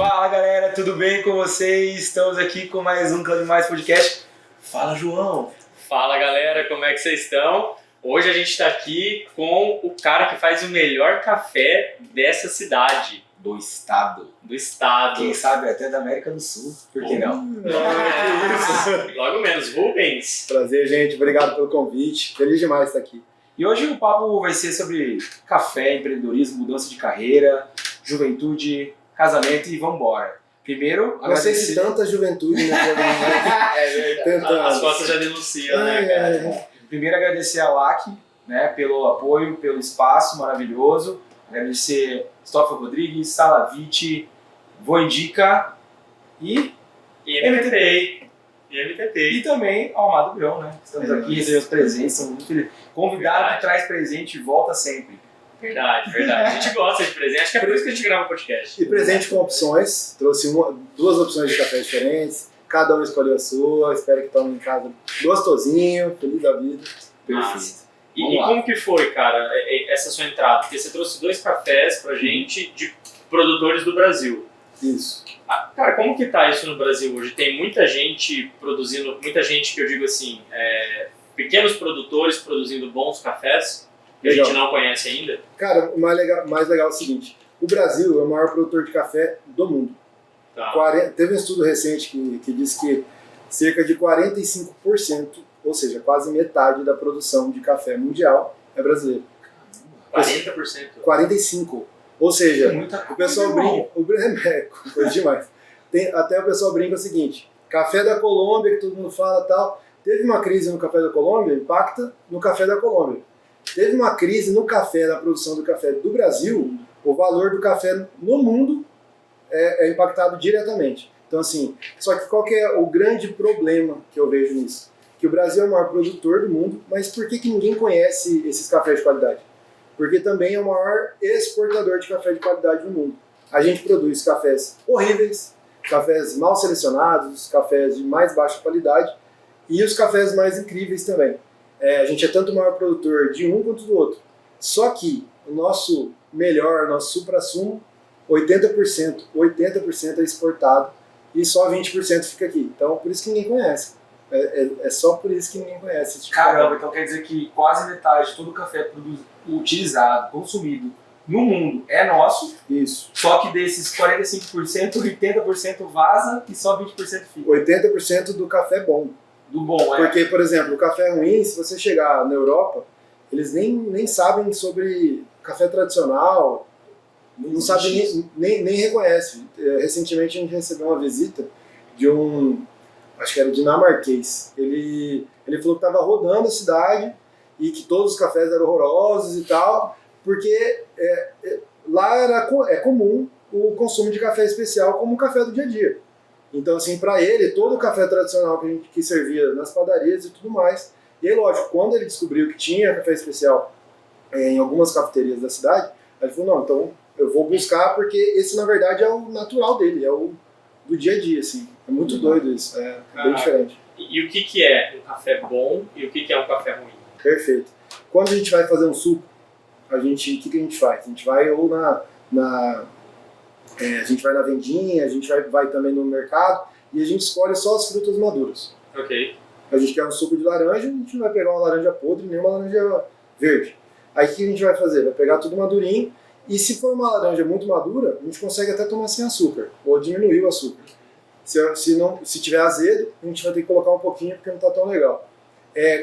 Fala galera, tudo bem com vocês? Estamos aqui com mais um Clube Mais Podcast. Fala João! Fala galera, como é que vocês estão? Hoje a gente está aqui com o cara que faz o melhor café dessa cidade. Do estado. Quem sabe até da América do Sul. Por que não? Logo menos, Rubens. Prazer, gente. Obrigado pelo convite. Feliz demais estar aqui. E hoje o papo vai ser sobre café, empreendedorismo, mudança de carreira, juventude, casamento e vambora. Primeiro, não sei se tanta juventude, né? As fotos já denunciam, né, cara? Primeiro, agradecer a LAC, né, pelo apoio, pelo espaço maravilhoso. Agradecer Stoffel Rodrigues, Salavite, Voindica e MTT. E também ao Amado Grão, né? Estamos aqui, recebemos presentes, somos muito felizes. Convidado que traz presente e volta sempre. Verdade. A gente gosta de presente, acho que é por isso que a gente grava o podcast. E presente com opções, trouxe duas opções de café diferentes, cada um escolheu a sua, espero que tomem em casa gostosinho, feliz da vida. Perfeito. E como que foi, cara, essa sua entrada? Porque você trouxe 2 cafés pra gente de produtores do Brasil. Isso. Cara, como que tá isso no Brasil hoje? Tem muita gente produzindo, muita gente que eu digo assim, pequenos produtores produzindo bons cafés, que a gente não conhece ainda? Cara, o mais legal é o seguinte, o Brasil é o maior produtor de café do mundo. Tá. Teve um estudo recente que disse que cerca de 45%, ou seja, quase metade da produção de café mundial é brasileira. 40%? 45%. Ou seja, o pessoal brinca. É coisa demais. Até o pessoal brinca o seguinte: café da Colômbia, que todo mundo fala tal. Teve uma crise no café da Colômbia, impacta no café da Colômbia. Teve uma crise no café, na produção do café do Brasil, o valor do café no mundo é impactado diretamente. Então, assim, só que qual que é o grande problema que eu vejo nisso? Que o Brasil é o maior produtor do mundo, mas por que ninguém conhece esses cafés de qualidade? Porque também é o maior exportador de café de qualidade do mundo. A gente produz cafés horríveis, cafés mal selecionados, cafés de mais baixa qualidade e os cafés mais incríveis também. A gente é tanto o maior produtor de um quanto do outro. Só que o nosso melhor, nosso supra-sumo, 80% é exportado e só 20% fica aqui. Então, por isso que ninguém conhece. É só por isso que ninguém conhece. Tipo, caramba, então quer dizer que quase metade de todo o café utilizado, consumido no mundo é nosso. Isso. Só que desses 45%, 80% vaza e só 20% fica. 80% do café bom. Do bom, Porque, por exemplo, o café ruim, se você chegar na Europa, eles nem sabem sobre café tradicional, não sabem, nem reconhecem. Recentemente a gente recebeu uma visita de acho que era dinamarquês. Ele falou que estava rodando a cidade e que todos os cafés eram horrorosos e tal, porque lá é comum o consumo de café especial como o café do dia a dia. Então, assim, para ele, todo o café tradicional que servia nas padarias e tudo mais, e aí, lógico, quando ele descobriu que tinha café especial em algumas cafeterias da cidade, ele falou, não, então eu vou buscar porque esse, na verdade, é o natural dele, é o do dia a dia, assim. É muito doido isso, é bem diferente. E o que é um café bom e o que é um café ruim? Perfeito. Quando a gente vai fazer um suco, o que a gente faz? A gente vai ou a gente vai na vendinha, a gente vai também no mercado e a gente escolhe só as frutas maduras. Ok. A gente quer um suco de laranja, a gente não vai pegar uma laranja podre nem uma laranja verde. Aí o que a gente vai fazer? Vai pegar tudo madurinho e se for uma laranja muito madura, a gente consegue até tomar sem açúcar ou diminuir o açúcar. Se tiver azedo, a gente vai ter que colocar um pouquinho porque não está tão legal.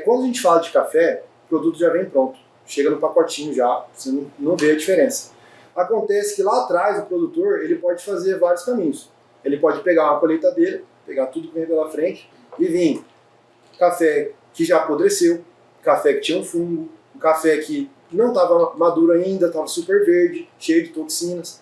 Quando a gente fala de café, o produto já vem pronto. Chega no pacotinho já, você não vê a diferença. Acontece que lá atrás o produtor ele pode fazer vários caminhos. Ele pode pegar uma colheitadeira, pegar tudo que vem pela frente e vir café que já apodreceu, café que tinha um fungo, um café que não estava maduro ainda, estava super verde, cheio de toxinas.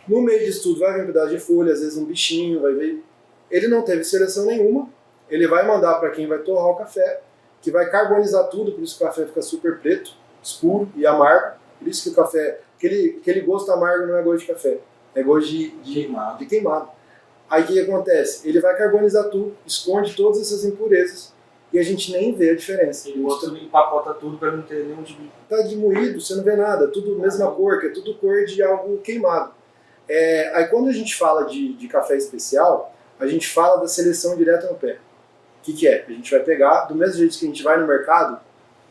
No meio disso tudo vai vir um pedaço de folha, às vezes um bichinho, vai ver. Ele não teve seleção nenhuma, ele vai mandar para quem vai torrar o café, que vai carbonizar tudo, por isso que o café fica super preto, escuro e amargo. Por isso que o café, aquele gosto amargo não é gosto de café, é gosto de queimado. Aí o que acontece? Ele vai carbonizar tudo, esconde todas essas impurezas e a gente nem vê a diferença. Ele empacota tudo para não ter nenhum tipo de... Tá de moído, você não vê nada, tudo mesma cor, que é tudo cor de algo queimado. Aí quando a gente fala de café especial, a gente fala da seleção direta no pé. O que é? A gente vai pegar, do mesmo jeito que a gente vai no mercado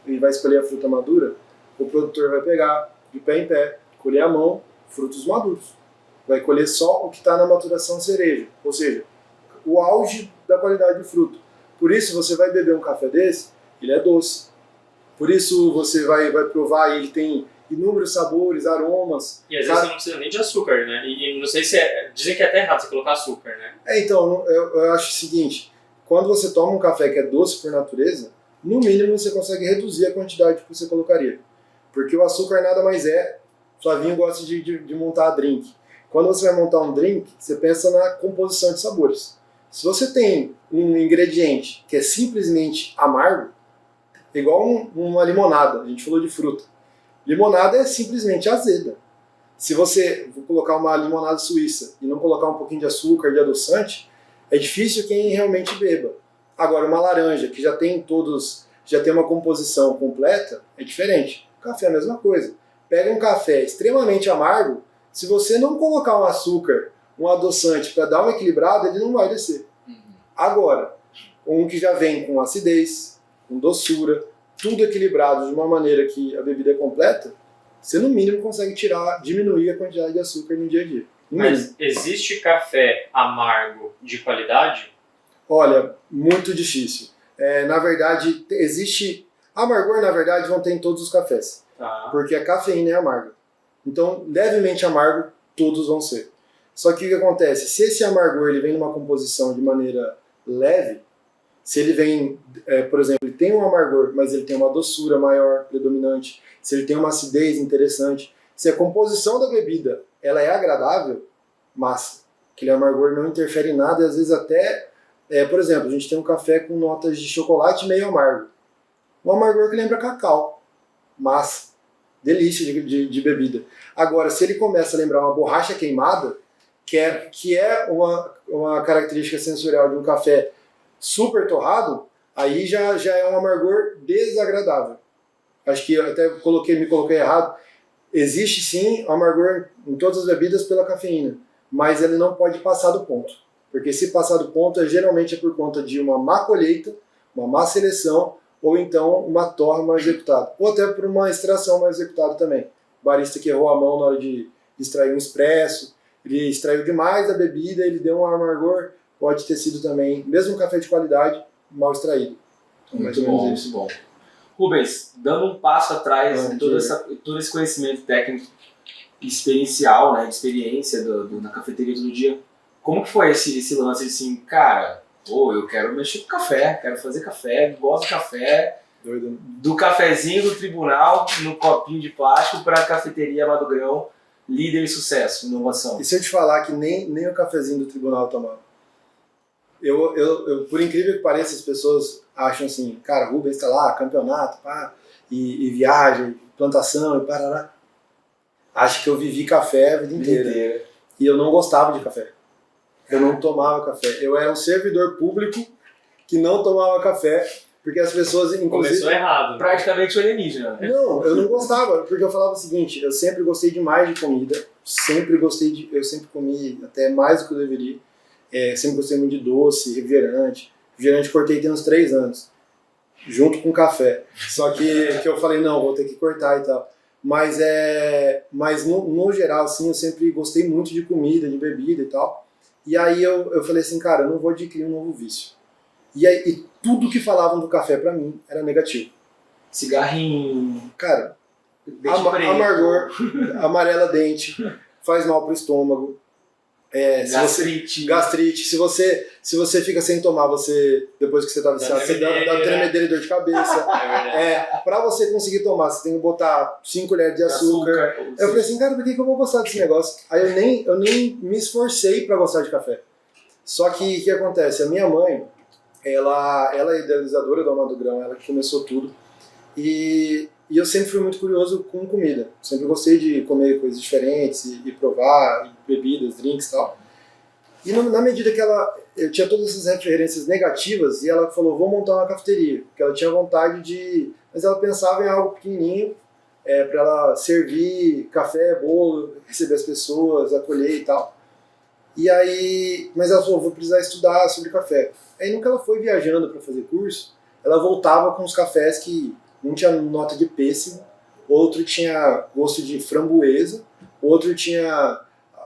e vai escolher a fruta madura, o produtor vai pegar de pé em pé, colher à mão frutos maduros. Vai colher só o que está na maturação cereja, ou seja, o auge da qualidade do fruto. Por isso você vai beber um café desse, ele é doce. Por isso você vai provar, ele tem inúmeros sabores, aromas. E às vezes você não precisa nem de açúcar, né? E não sei se dizem que é até errado você colocar açúcar, né? Então, eu acho o seguinte, quando você toma um café que é doce por natureza, no mínimo você consegue reduzir a quantidade que você colocaria. Porque o açúcar nada mais é, Flavinho gosta de montar drink. Quando você vai montar um drink, você pensa na composição de sabores. Se você tem um ingrediente que é simplesmente amargo, é igual uma limonada, a gente falou de fruta. Limonada é simplesmente azeda. Se você colocar uma limonada suíça e não colocar um pouquinho de açúcar, de adoçante, é difícil quem realmente beba. Agora, uma laranja que já tem uma composição completa, é diferente. Café é a mesma coisa. Pega um café extremamente amargo, se você não colocar um açúcar, um adoçante para dar uma equilibrada, ele não vai descer. Agora, um que já vem com acidez, com doçura, tudo equilibrado de uma maneira que a bebida é completa, você no mínimo consegue diminuir a quantidade de açúcar no dia a dia. Mas existe café amargo de qualidade? Olha, muito difícil. Na verdade, amargor, na verdade, vão ter em todos os cafés. Tá. Porque a cafeína é amarga. Então, levemente amargo, todos vão ser. Só que o que acontece? Se esse amargor ele vem numa composição de maneira leve, se ele vem, por exemplo, ele tem um amargor, mas ele tem uma doçura maior, predominante, se ele tem uma acidez interessante, se a composição da bebida ela é agradável, massa. Aquele amargor não interfere em nada e às vezes até, por exemplo, a gente tem um café com notas de chocolate meio amargo. Um amargor que lembra cacau. Massa. Delícia de bebida. Agora, se ele começa a lembrar uma borracha queimada, que é uma característica sensorial de um café super torrado, aí já é um amargor desagradável. Acho que eu até me coloquei errado. Existe sim amargor em todas as bebidas pela cafeína, mas ele não pode passar do ponto. Porque se passar do ponto, geralmente é por conta de uma má colheita, uma má seleção, ou então uma torra mal executada. Ou até por uma extração mal executada também. O barista que errou a mão na hora de extrair um expresso, ele extraiu demais a bebida, ele deu um amargor, pode ter sido também, mesmo um café de qualidade, mal extraído. Então, muito bom, muito bom. Rubens, dando um passo atrás de todo esse conhecimento técnico e experiencial, né, de experiência na cafeteria todo dia, como que foi esse lance de assim, cara, eu quero mexer com café, quero fazer café, gosto de café, Doido. Do cafezinho do tribunal, no copinho de plástico, para a cafeteria Amado Grão, líder em sucesso, inovação. E se eu te falar que nem o cafezinho do tribunal eu tomava? Por incrível que pareça, as pessoas acham assim, cara, Rubens está lá, campeonato, pá, e viagem, plantação e parará. Acho que eu vivi café a vida inteira. E eu não gostava de café. Eu não tomava café. Eu era um servidor público que não tomava café, porque as pessoas, inclusive... Começou errado. Praticamente alienígena. Não, eu não gostava, porque eu falava o seguinte, eu sempre gostei demais de comida, eu sempre comi até mais do que eu deveria, sempre gostei muito de doce, refrigerante cortei tem uns 3 anos, junto com café, só que eu falei, não, vou ter que cortar e tal, mas no geral, assim, eu sempre gostei muito de comida, de bebida e tal, e aí eu falei assim, cara, eu não vou adquirir um novo vício, e tudo que falavam do café pra mim era negativo. Cigarrinho. Cara, amargor, amarela dente, faz mal pro estômago. Gastrite. Se você fica sem tomar, depois que você tá viciado, você dá tremedeira e dor de cabeça. Pra você conseguir tomar, você tem que botar 5 colheres de açúcar. Eu falei assim, cara, por que eu vou gostar desse negócio? Aí eu nem me esforcei pra gostar de café. Só que o que acontece? A minha mãe, ela é idealizadora do Amado Grão, ela que começou tudo. E eu sempre fui muito curioso com comida. Sempre gostei de comer coisas diferentes e provar bebidas, drinks e tal. E na medida que eu tinha todas essas referências negativas, e ela falou, vou montar uma cafeteria. Porque ela tinha vontade mas ela pensava em algo pequenininho, para ela servir café, bolo, receber as pessoas, acolher e tal. E aí, mas ela falou, vou precisar estudar sobre café. Aí nunca ela foi viajando para fazer curso, ela voltava com os cafés que um tinha nota de pêssego, outro tinha gosto de framboesa, outro tinha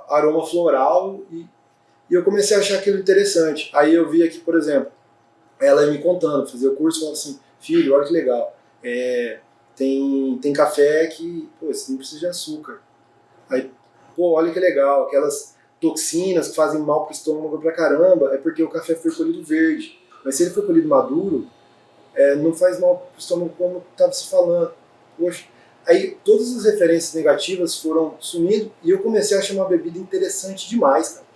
aroma floral e eu comecei a achar aquilo interessante. Aí eu vi aqui, por exemplo, ela me contando, fazer o curso, falando assim, filho, olha que legal, tem café que, pô, você não precisa de açúcar. Aí, pô, olha que legal, aquelas toxinas que fazem mal pro estômago pra caramba, é porque o café foi colhido verde. Mas se ele foi colhido maduro, não faz mal pro estômago como estava se falando. Poxa. Aí todas as referências negativas foram sumindo e eu comecei a achar uma bebida interessante demais, cara.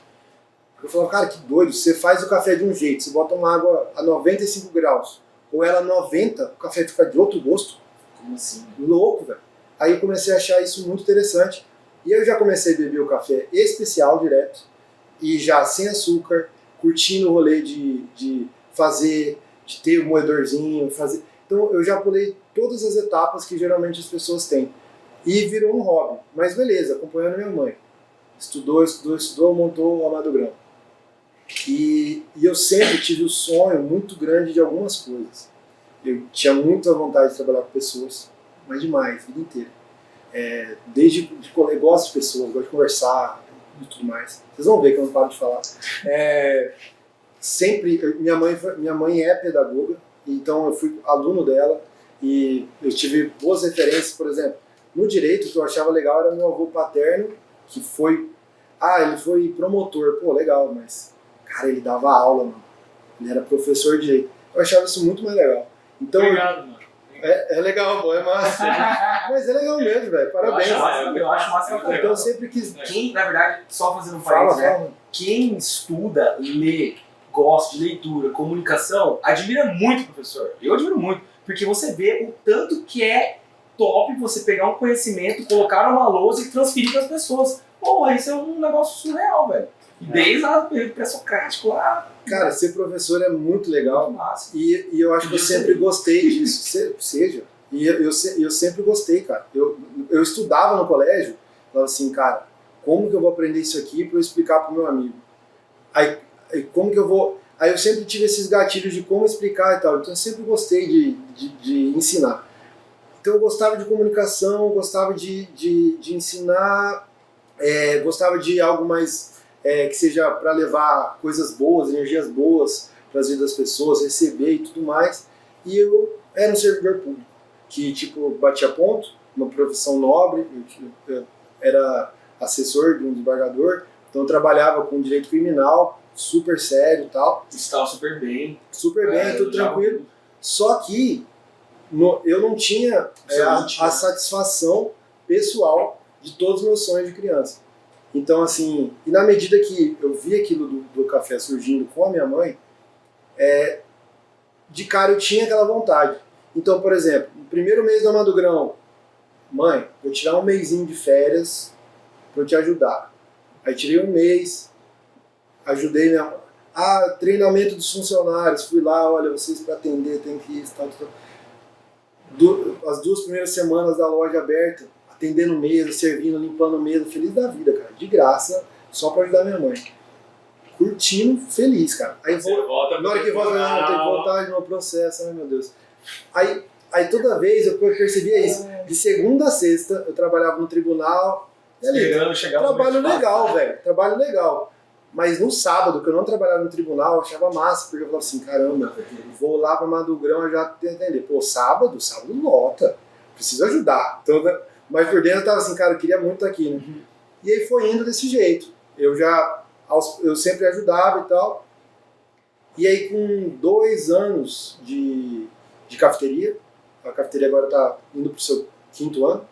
Eu falava, cara, que doido, você faz o café de um jeito, você bota uma água a 95 graus, ou ela a 90, o café fica de outro gosto. Como assim? Louco, velho. Aí eu comecei a achar isso muito interessante. E eu já comecei a beber o café especial direto, e já sem açúcar, curtindo o rolê de fazer, de ter o moedorzinho, fazer. Então eu já pulei todas as etapas que geralmente as pessoas têm. E virou um hobby. Mas beleza, acompanhando minha mãe. Estudou, montou o Amado Grão. E eu sempre tive um sonho muito grande de algumas coisas. Eu tinha muita vontade de trabalhar com pessoas, mas demais, a vida inteira. Desde que eu gosto de pessoas, gosto de conversar e tudo mais. Vocês vão ver que eu não paro de falar. Sempre, minha mãe é pedagoga, então eu fui aluno dela e eu tive boas referências, por exemplo, no direito, o que eu achava legal era meu avô paterno, que foi, ele foi promotor, pô, legal, mas, cara, ele dava aula, mano. Ele era professor de direito. Eu achava isso muito mais legal. Então, Obrigado, mano. É legal, pô, é massa. Mas é legal mesmo, velho. Parabéns. Eu acho massa. Então eu sempre quis. Quem, na verdade, só fazendo um parênteses, né? Quem estuda, lê, gosta de leitura, comunicação, admira muito o professor. Eu admiro muito. Porque você vê o tanto que é top você pegar um conhecimento, colocar numa lousa e transferir para as pessoas. Porra, isso é um negócio surreal, velho. Desde o pré-socrático lá. Cara, ser professor é muito legal. Massa. E eu acho que eu sempre gostei disso. Seja. E eu sempre gostei, cara. Eu estudava no colégio, falava assim, cara, como que eu vou aprender isso aqui para eu explicar pro meu amigo? Aí como que eu vou... Aí eu sempre tive esses gatilhos de como explicar e tal. Então eu sempre gostei de ensinar. Então eu gostava de comunicação, gostava de ensinar, gostava de algo mais... que seja para levar coisas boas, energias boas para as vidas das pessoas, receber e tudo mais. E eu era um servidor público, que tipo batia ponto, uma profissão nobre, eu era assessor de um desembargador, então eu trabalhava com direito criminal, super sério e tal. Estava super bem. Super bem, tudo tranquilo. Só que eu não tinha a satisfação pessoal de todos os meus sonhos de criança. Então, assim, e na medida que eu vi aquilo do café surgindo com a minha mãe, de cara eu tinha aquela vontade. Então, por exemplo, no primeiro mês do Amado Grão, mãe, vou tirar um mesinho de férias para eu te ajudar. Aí tirei um mês, ajudei minha mãe. Treinamento dos funcionários, fui lá, olha, vocês para atender tem que ir, tal. As 2 primeiras semanas da loja aberta, atendendo mesa, servindo, limpando mesa, feliz da vida, cara, de graça, só pra ajudar minha mãe. Curtindo, feliz, cara. Aí na hora que volta, não, tem que voltar no processo, ai meu Deus. Aí toda vez eu percebia isso. De segunda a sexta, eu trabalhava no tribunal, e ali, trabalho legal, velho, trabalho legal. Mas no sábado, que eu não trabalhava no tribunal, eu achava massa, porque eu falava assim, caramba, vou lá pra Amado Grão e já atender. Pô, sábado lota, preciso ajudar. Então, mas por dentro eu tava assim, cara, eu queria muito estar aqui, né? E aí foi indo desse jeito. Eu sempre ajudava e tal. E aí com 2 anos de cafeteria, a cafeteria agora tá indo pro seu 5º ano,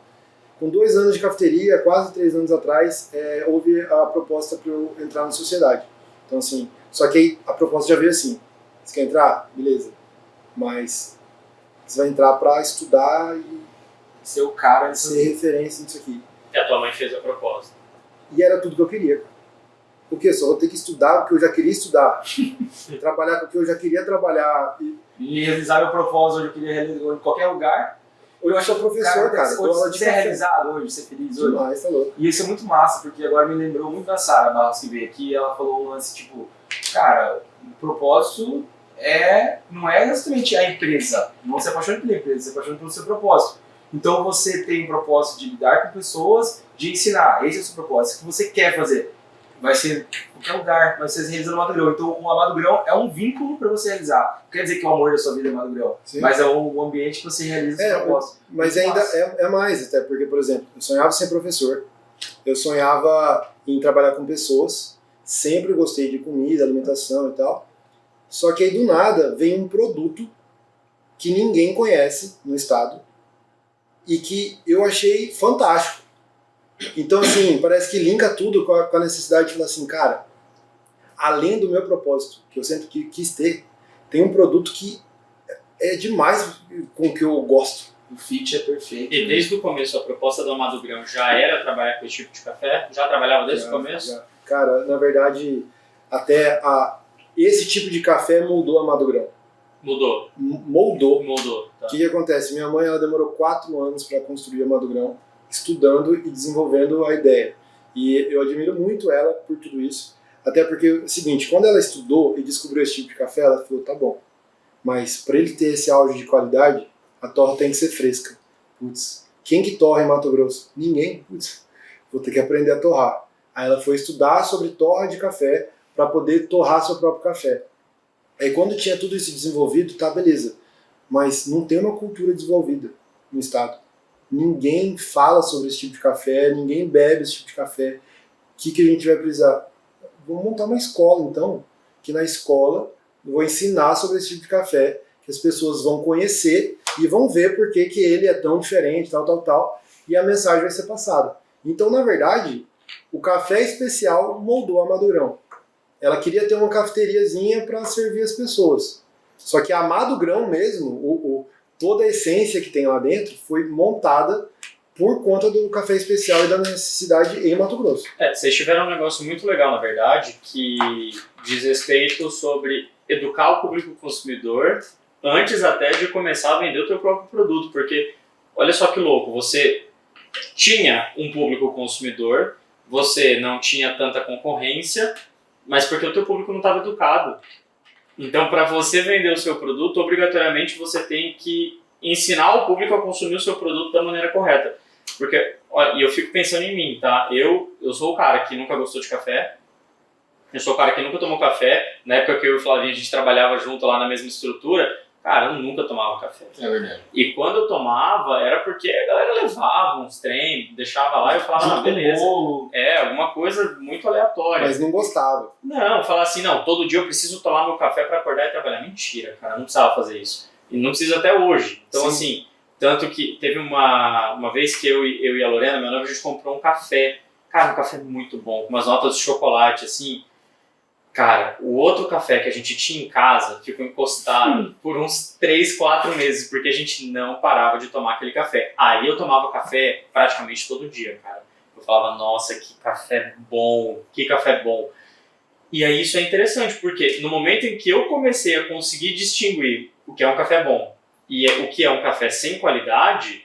com 2 anos de cafeteria, quase 3 anos atrás, houve a proposta para eu entrar na sociedade. Então assim, só que aí a proposta já veio assim, você quer entrar? Beleza. Mas você vai entrar para estudar e ser o cara, ser referência nisso aqui. E a tua mãe fez a proposta. E era tudo que eu queria. Porque só vou ter que estudar o que eu já queria estudar. Trabalhar com o que eu já queria trabalhar. E realizar meu propósito onde eu queria realizar em qualquer lugar. Eu sou professor, cara. Você é realizado hoje, você é feliz hoje? Demais, tá louco. E isso é muito massa, porque agora me lembrou muito da Sara Barros que veio aqui, ela falou um lance tipo, cara, o propósito não é exatamente a empresa, não se apaixone pela empresa, se apaixone pelo seu propósito. Então você tem um propósito de lidar com pessoas, de ensinar, esse é o seu propósito, o que você quer fazer. Vai ser em qualquer lugar, vai ser realizando o Amado Grão. Então o Amado Grão é um vínculo para você realizar. Não quer dizer que o amor da sua vida é o Amado Grão, mas é o ambiente que você realiza o seu propósito. Mas ainda é mais, até porque, por exemplo, eu sonhava ser professor, eu sonhava em trabalhar com pessoas, sempre gostei de comida, alimentação e tal, só que aí do nada vem um produto que ninguém conhece no estado e que eu achei fantástico. Então, assim, parece que linka tudo com a necessidade de falar assim, cara, além do meu propósito, que eu sempre quis ter, tem um produto que é demais com o que eu gosto. O fit é perfeito. E desde o começo, a proposta do Amado Grão já era trabalhar com esse tipo de café? Já trabalhava desde o começo? Já. Cara, na verdade, até esse tipo de café moldou a Amado Grão. Mudou? Moldou. Tá. O que acontece? Minha mãe ela demorou 4 anos para construir a Amado Grão, estudando e desenvolvendo a ideia. E eu admiro muito ela por tudo isso. Até porque é o seguinte, quando ela estudou e descobriu esse tipo de café, ela falou, tá bom, mas para ele ter esse auge de qualidade, a torra tem que ser fresca. Putz, quem que torra em Mato Grosso? Ninguém. Putz, vou ter que aprender a torrar. Aí ela foi estudar sobre torra de café para poder torrar seu próprio café. Aí quando tinha tudo isso desenvolvido, tá, beleza. Mas não tem uma cultura desenvolvida no estado. Ninguém fala sobre esse tipo de café, ninguém bebe esse tipo de café. O que a gente vai precisar? Vamos montar uma escola, então, que na escola eu vou ensinar sobre esse tipo de café, que as pessoas vão conhecer e vão ver por que ele é tão diferente, tal, e a mensagem vai ser passada. Então, na verdade, o café especial moldou a Amado Grão. Ela queria ter uma cafeteriazinha para servir as pessoas. Só que a Amado Grão mesmo, toda a essência que tem lá dentro foi montada por conta do café especial e da necessidade em Mato Grosso. Vocês tiveram um negócio muito legal, na verdade, que diz respeito sobre educar o público consumidor antes até de começar a vender o teu próprio produto, porque olha só que louco, você tinha um público consumidor, você não tinha tanta concorrência, mas porque o teu público não estava educado. Então, para você vender o seu produto, obrigatoriamente você tem que ensinar o público a consumir o seu produto da maneira correta. Porque, e eu fico pensando em mim, tá? Eu sou o cara que nunca gostou de café, eu sou o cara que nunca tomou café. Na época que eu e o Flavinho a gente trabalhava junto lá na mesma estrutura, cara, eu nunca tomava café. É verdade. E quando eu tomava, era porque a galera levava uns trem, deixava lá e eu falava, beleza. Alguma coisa muito aleatória. Mas não gostava. Não, falar assim, não, todo dia eu preciso tomar meu café para acordar e trabalhar. Mentira, cara, não precisava fazer isso. E não precisa até hoje. Então, Sim. assim, tanto que teve uma vez que eu e a Lorena, minha noiva, a gente comprou um café. Cara, um café muito bom, com umas notas de chocolate, assim. Cara, o outro café que a gente tinha em casa ficou encostado por uns 3, 4 meses, porque a gente não parava de tomar aquele café. Aí eu tomava café praticamente todo dia, cara. Eu falava, nossa, que café bom, que café bom. E aí isso é interessante, porque no momento em que eu comecei a conseguir distinguir o que é um café bom e o que é um café sem qualidade,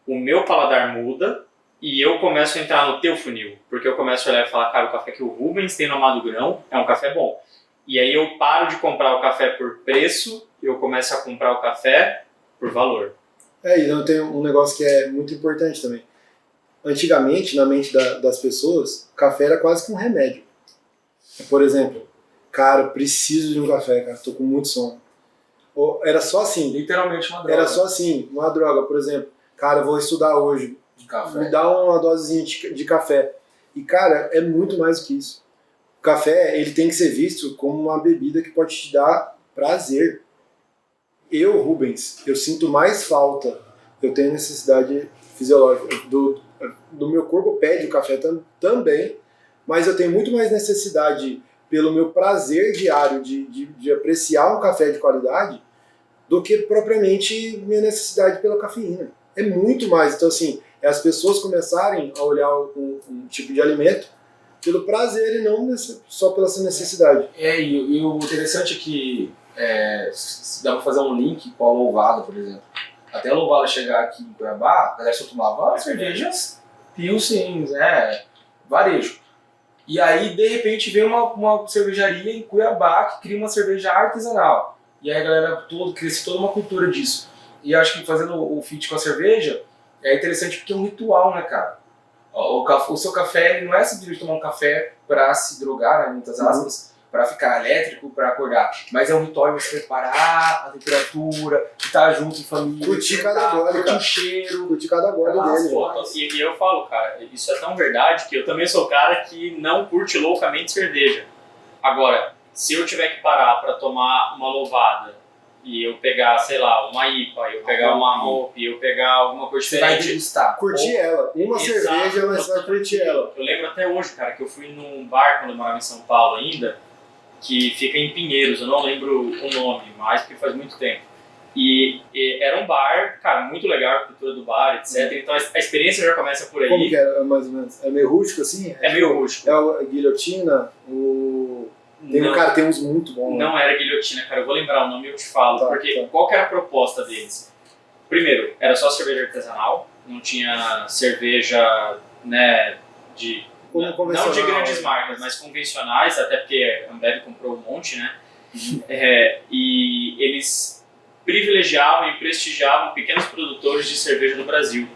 o meu paladar muda e eu começo a entrar no teu funil. Porque eu começo a olhar e falar, cara, o café que o Rubens tem no Amado Grão é um café bom. E aí eu paro de comprar o café por preço e eu começo a comprar o café por valor. E não tem um negócio que é muito importante também. Antigamente, na mente das pessoas, o café era quase que um remédio. Por exemplo, cara, preciso de um café, cara, tô com muito sono. Ou era só assim. Literalmente uma droga. Era só assim, uma droga, por exemplo. Cara, eu vou estudar hoje. De café. Me dá uma dosezinha de café. E, cara, é muito mais do que isso. O café, ele tem que ser visto como uma bebida que pode te dar prazer. Eu, Rubens, eu sinto mais falta. Eu tenho necessidade fisiológica. Do meu corpo pede o café também, mas eu tenho muito mais necessidade pelo meu prazer diário de apreciar um café de qualidade do que propriamente minha necessidade pela cafeína. É muito mais. Então, assim, é as pessoas começarem a olhar um tipo de alimento pelo prazer e não só pela sua necessidade. E o interessante é que dá pra fazer um link com a louvada, por exemplo. Até a Lovala chegar aqui em Cuiabá, a galera só tomava cervejas Pilsens, varejo. E aí, de repente, vem uma cervejaria em Cuiabá que cria uma cerveja artesanal. E aí a galera cresce toda uma cultura disso. E eu acho que fazendo o fit com a cerveja é interessante porque é um ritual, né, cara? O seu café ele não é simplesmente tomar um café para se drogar, né, muitas aspas, para ficar elétrico, para acordar. Mas é um ritual de você preparar a temperatura, de estar junto em família, curtir cada gole, curtir cara. o cheiro. Curtir cada gole dele. E eu falo, cara, isso é tão verdade que eu também sou cara que não curte loucamente cerveja. Agora, se eu tiver que parar para tomar uma louvada e eu pegar, sei lá, uma IPA, eu pegar uma Hope, eu pegar alguma coisa Você vai diferente... degustar. Curtir ela. Uma cerveja, mas você vai curtir ela. Eu lembro até hoje, cara, que eu fui num bar quando eu morava em São Paulo ainda, que fica em Pinheiros, eu não lembro o nome, mas porque faz muito tempo. E era um bar, cara, muito legal, a cultura do bar, etc. Então a experiência já começa por aí. Como que é, mais ou menos? É meio rústico, assim? É meio rústico. É a guilhotina, tem uns muito bons. Não era guilhotina, cara, eu vou lembrar o nome e eu te falo. Tá, porque tá. qual que era a proposta deles? Primeiro, era só cerveja artesanal, não tinha cerveja, né, não de grandes marcas, mas convencionais, até porque a Ambev comprou um monte, né? E eles privilegiavam e prestigiavam pequenos produtores de cerveja do Brasil.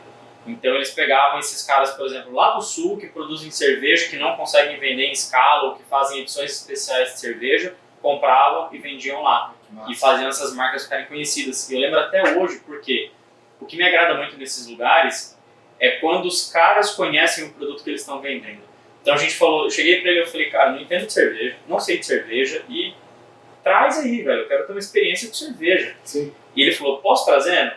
Então eles pegavam esses caras, por exemplo, lá do sul, que produzem cerveja, que não conseguem vender em escala ou que fazem edições especiais de cerveja, compravam e vendiam lá. E faziam essas marcas ficarem conhecidas. E eu lembro até hoje, porque o que me agrada muito nesses lugares é quando os caras conhecem o produto que eles estão vendendo. Então a gente falou, eu cheguei pra ele e falei, cara, não entendo de cerveja, não sei de cerveja e traz aí, velho, eu quero ter uma experiência de cerveja. Sim. E ele falou, posso trazendo?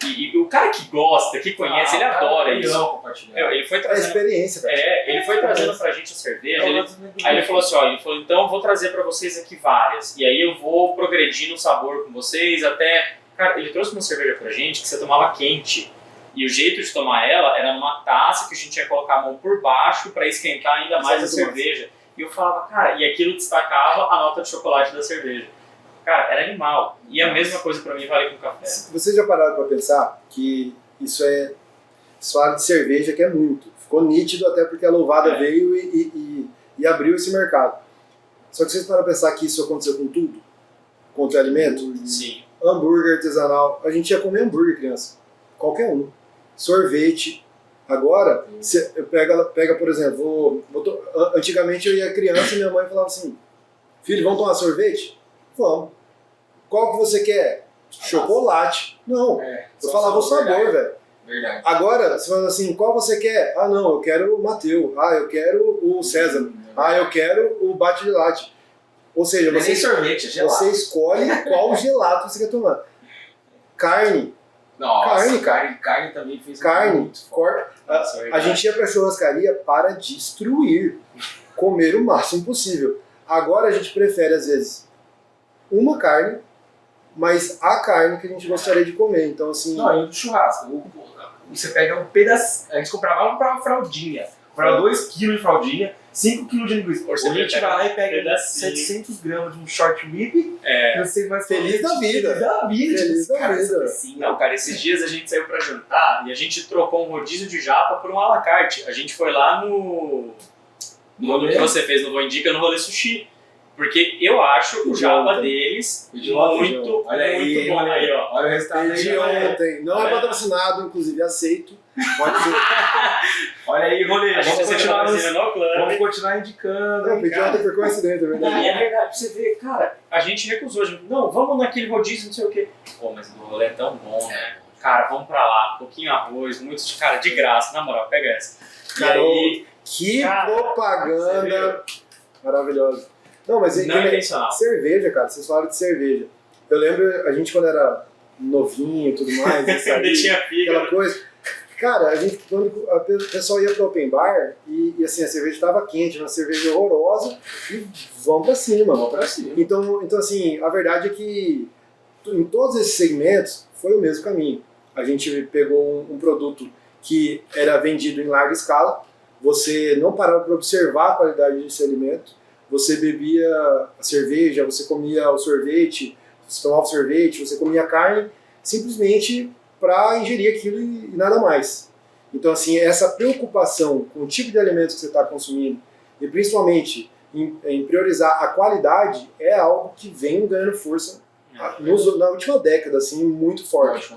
E o cara que gosta, que conhece, ele adora isso. Ele foi É a trazendo, experiência, cara. ele foi trazendo pra gente a cerveja. Aí ele falou assim, então eu vou trazer pra vocês aqui várias. E aí eu vou progredir no sabor com vocês até... Cara, ele trouxe uma cerveja pra gente que você tomava quente. E o jeito de tomar ela era numa taça que a gente ia colocar a mão por baixo pra esquentar ainda mais a cerveja. E eu falava, cara, e aquilo destacava a nota de chocolate da cerveja. Cara, era animal. E a mesma coisa pra mim vale com café. Vocês já pararam pra pensar que isso é fala de cerveja que é muito. Ficou nítido até porque a louvada veio e abriu esse mercado. Só que vocês pararam pra pensar que isso aconteceu com tudo? Contra alimento? Sim. Hambúrguer artesanal. A gente ia comer hambúrguer, criança. Qualquer um. Sorvete. Agora, você pega, por exemplo, antigamente eu ia criança e minha mãe falava assim, filho, vamos tomar sorvete? Vamos. Qual que você quer? Chocolate. Não. Eu falava o sabor, velho. Verdade. Agora, você fala assim, qual você quer? Ah, não, eu quero o Mateu. Ah, eu quero o César. Ah, eu quero o bate de latte. Ou seja, Não é nem sorvete, é gelado. você escolhe qual gelato você quer tomar. Carne. Nossa, carne também fez muito. A gente ia pra churrascaria para destruir. Comer o máximo possível. Agora a gente prefere, às vezes, uma carne, mas a carne que a gente gostaria de comer. Então, assim... Não, e o churrasco. Você pega um pedaço... A gente comprava uma fraldinha. Comprava 2 kg de fraldinha, 5 kg de linguiça. Hoje a gente vai lá e pega 700 gramas de um short rib. Você vai feliz da vida. Feliz da vida. Não, cara, esses dias a gente saiu pra jantar e a gente trocou um rodízio de japa por um à la carte. A gente foi lá no que você fez no Vou Indica, no Rolê Sushi. Porque eu acho o japa deles muito bom. Aí, ó. Olha o resultado de ontem. Não é patrocinado, inclusive aceito. Pode ser. Olha aí, Rolê. Vamos Vamos continuar indicando. Não, pedi ontem por coincidência, é verdade. E é verdade, você vê, cara, a gente recusou. Não, vamos naquele rodízio, não sei o quê. Pô, mas o rolê é tão bom, né? Cara, vamos pra lá, um pouquinho arroz, muito de cara, de graça, na moral, pega essa. Cara, que propaganda maravilhosa. Não, mas não é intencional. Cerveja, cara, vocês falaram de cerveja. Eu lembro, a gente quando era novinho e tudo mais, aquela coisa. Cara, quando o pessoal ia pro open bar e assim, a cerveja estava quente, uma cerveja horrorosa, e vamos pra cima. Então, assim, a verdade é que em todos esses segmentos foi o mesmo caminho. A gente pegou um produto que era vendido em larga escala, você não parava para observar a qualidade desse alimento, você bebia a cerveja, você comia o sorvete, você tomava o sorvete, você comia a carne, simplesmente para ingerir aquilo e nada mais. Então, assim, essa preocupação com o tipo de alimento que você está consumindo e principalmente em priorizar a qualidade é algo que vem ganhando força na última década, assim, muito forte.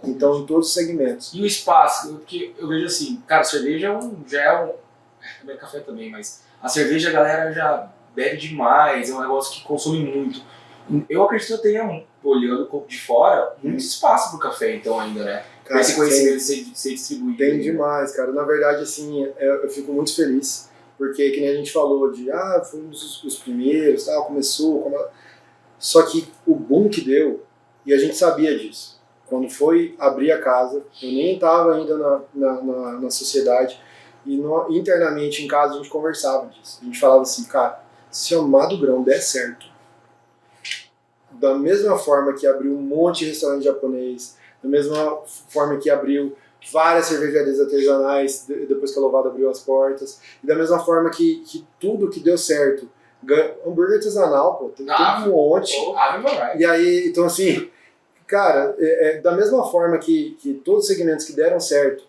Então, em todos os segmentos. E o espaço, porque eu vejo assim, cara, cerveja já é um. Também café também, mas a cerveja a galera já bebe demais, é um negócio que consome muito. Eu acredito que eu tenha, olhando de fora, muito espaço pro café, então, ainda, né? Cara, esse conhecimento ser distribuído. Tem demais, cara. Na verdade, assim, eu fico muito feliz, porque que nem a gente falou de, foi um dos primeiros, tal, começou. Só que o boom que deu, e a gente sabia disso, quando foi abrir a casa, eu nem estava ainda na sociedade, e internamente em casa a gente conversava disso. A gente falava assim, cara, se o Amado Grão der certo, da mesma forma que abriu um monte de restaurante japonês, da mesma forma que abriu várias cervejarias artesanais depois que a Louvado abriu as portas, e da mesma forma que tudo que deu certo, hambúrguer artesanal, pô, tem um monte. E aí, então assim, cara, da mesma forma que todos os segmentos que deram certo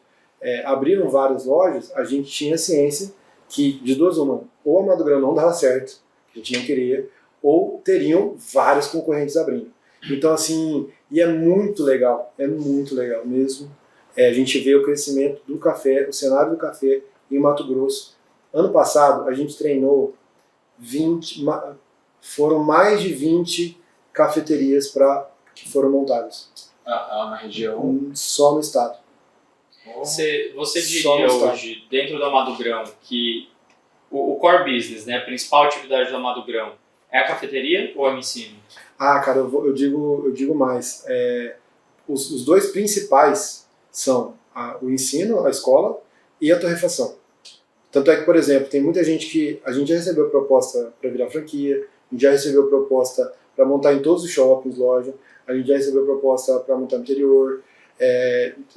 abriram várias lojas, a gente tinha ciência que de duas uma, ou a Amado Grão não dava certo, a gente não queria, ou teriam vários concorrentes abrindo. Então assim, e é muito legal mesmo. A gente vê o crescimento do café, o cenário do café em Mato Grosso. Ano passado a gente treinou foram mais de 20 cafeterias que foram montadas. Na região? Só no estado. Você diria hoje, dentro do Amado Grão, que o core business, né, a principal atividade do Amado Grão, é a cafeteria ou é o ensino? Cara, eu digo mais. Os dois principais são o ensino, a escola, e a torrefação. Tanto é que, por exemplo, tem muita gente que a gente já recebeu proposta para virar franquia, a gente já recebeu proposta para montar em todos os shoppings, loja, a gente já recebeu proposta para montar no interior.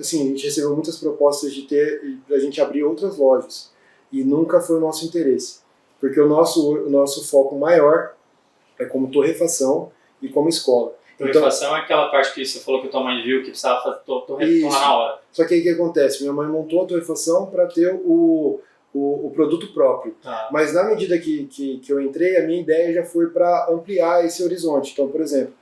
Assim, a gente recebeu muitas propostas para a gente abrir outras lojas, e nunca foi o nosso interesse, porque o nosso foco maior é como torrefação e como escola. Torrefação então, é aquela parte que você falou que a tua mãe viu que precisava fazer torrar na hora. Só que aí o que acontece? Minha mãe montou a torrefação para ter o produto próprio. Mas na medida que eu entrei, a minha ideia já foi para ampliar esse horizonte. Então, por exemplo,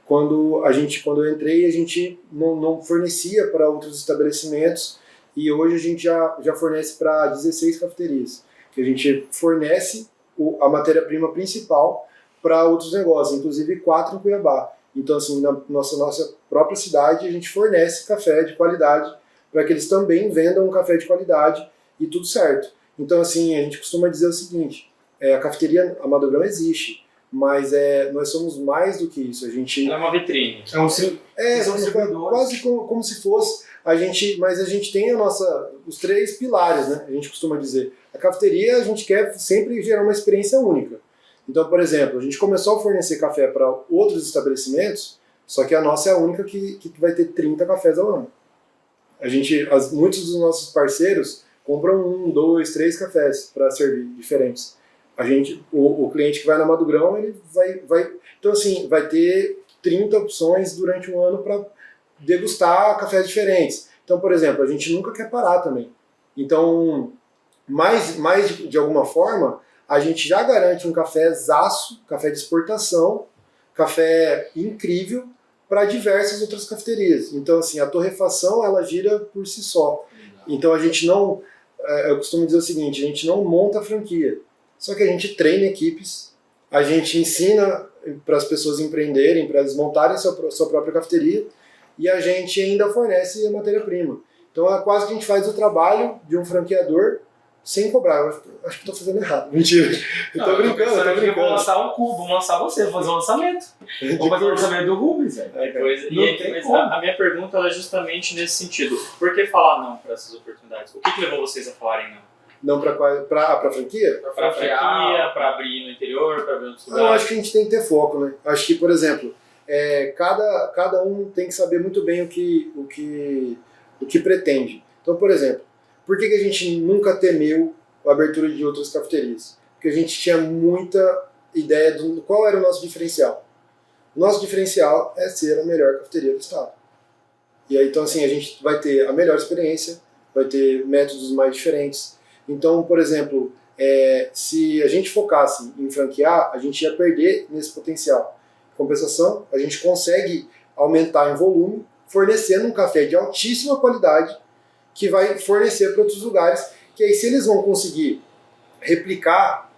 quando eu entrei, a gente não fornecia para outros estabelecimentos, e hoje a gente já fornece para 16 cafeterias. Que a gente fornece a matéria-prima principal para outros negócios, inclusive 4 em Cuiabá. Então, assim, na nossa própria cidade, a gente fornece café de qualidade para que eles também vendam um café de qualidade e tudo certo. Então, assim, a gente costuma dizer o seguinte, a cafeteria Amado Grão existe, mas nós somos mais do que isso. A gente é uma vitrine. Quase como se fosse mas a gente tem os 3 pilares, né? A gente costuma dizer. A cafeteria, a gente quer sempre gerar uma experiência única. Então, por exemplo, a gente começou a fornecer café para outros estabelecimentos, só que a nossa é a única que vai ter 30 cafés ao ano. Muitos dos nossos parceiros compram 1, 2, 3 cafés para servir diferentes. O cliente que vai na Amado Grão, ele vai. Então, assim, vai ter 30 opções durante um ano para degustar cafés diferentes. Então, por exemplo, a gente nunca quer parar também. Então, mais de alguma forma, a gente já garante um cafézaço, café de exportação, café incrível para diversas outras cafeterias. Então, assim, a torrefação, ela gira por si só. Então, a gente não... Eu costumo dizer o seguinte, a gente não monta a franquia, só que a gente treina equipes, a gente ensina para as pessoas empreenderem, para elas montarem sua própria cafeteria, e a gente ainda fornece a matéria-prima. Então, é quase que a gente faz o trabalho de um franqueador sem cobrar. Eu acho que estou fazendo errado. Mentira. Eu tô brincando. Vamos lançar um cubo, vamos lançar você, vamos fazer um lançamento. Vamos fazer o lançamento do Rubens. A minha pergunta é justamente nesse sentido. Por que falar não para essas oportunidades? O que levou vocês a falarem não? Não para franquia? Para franquia, para abrir no interior, para abrir outros lugares? Eu acho que a gente tem que ter foco, né? Acho que, por exemplo, cada um tem que saber muito bem o que pretende. Então, por exemplo, por que a gente nunca temeu a abertura de outras cafeterias? Porque a gente tinha muita ideia de qual era o nosso diferencial. Nosso diferencial é ser a melhor cafeteria do estado. E aí, então, assim, a gente vai ter a melhor experiência, vai ter métodos mais diferentes. Então, por exemplo, se a gente focasse em franquear, a gente ia perder nesse potencial. Em compensação, a gente consegue aumentar em volume, fornecendo um café de altíssima qualidade que vai fornecer para outros lugares, que aí se eles vão conseguir replicar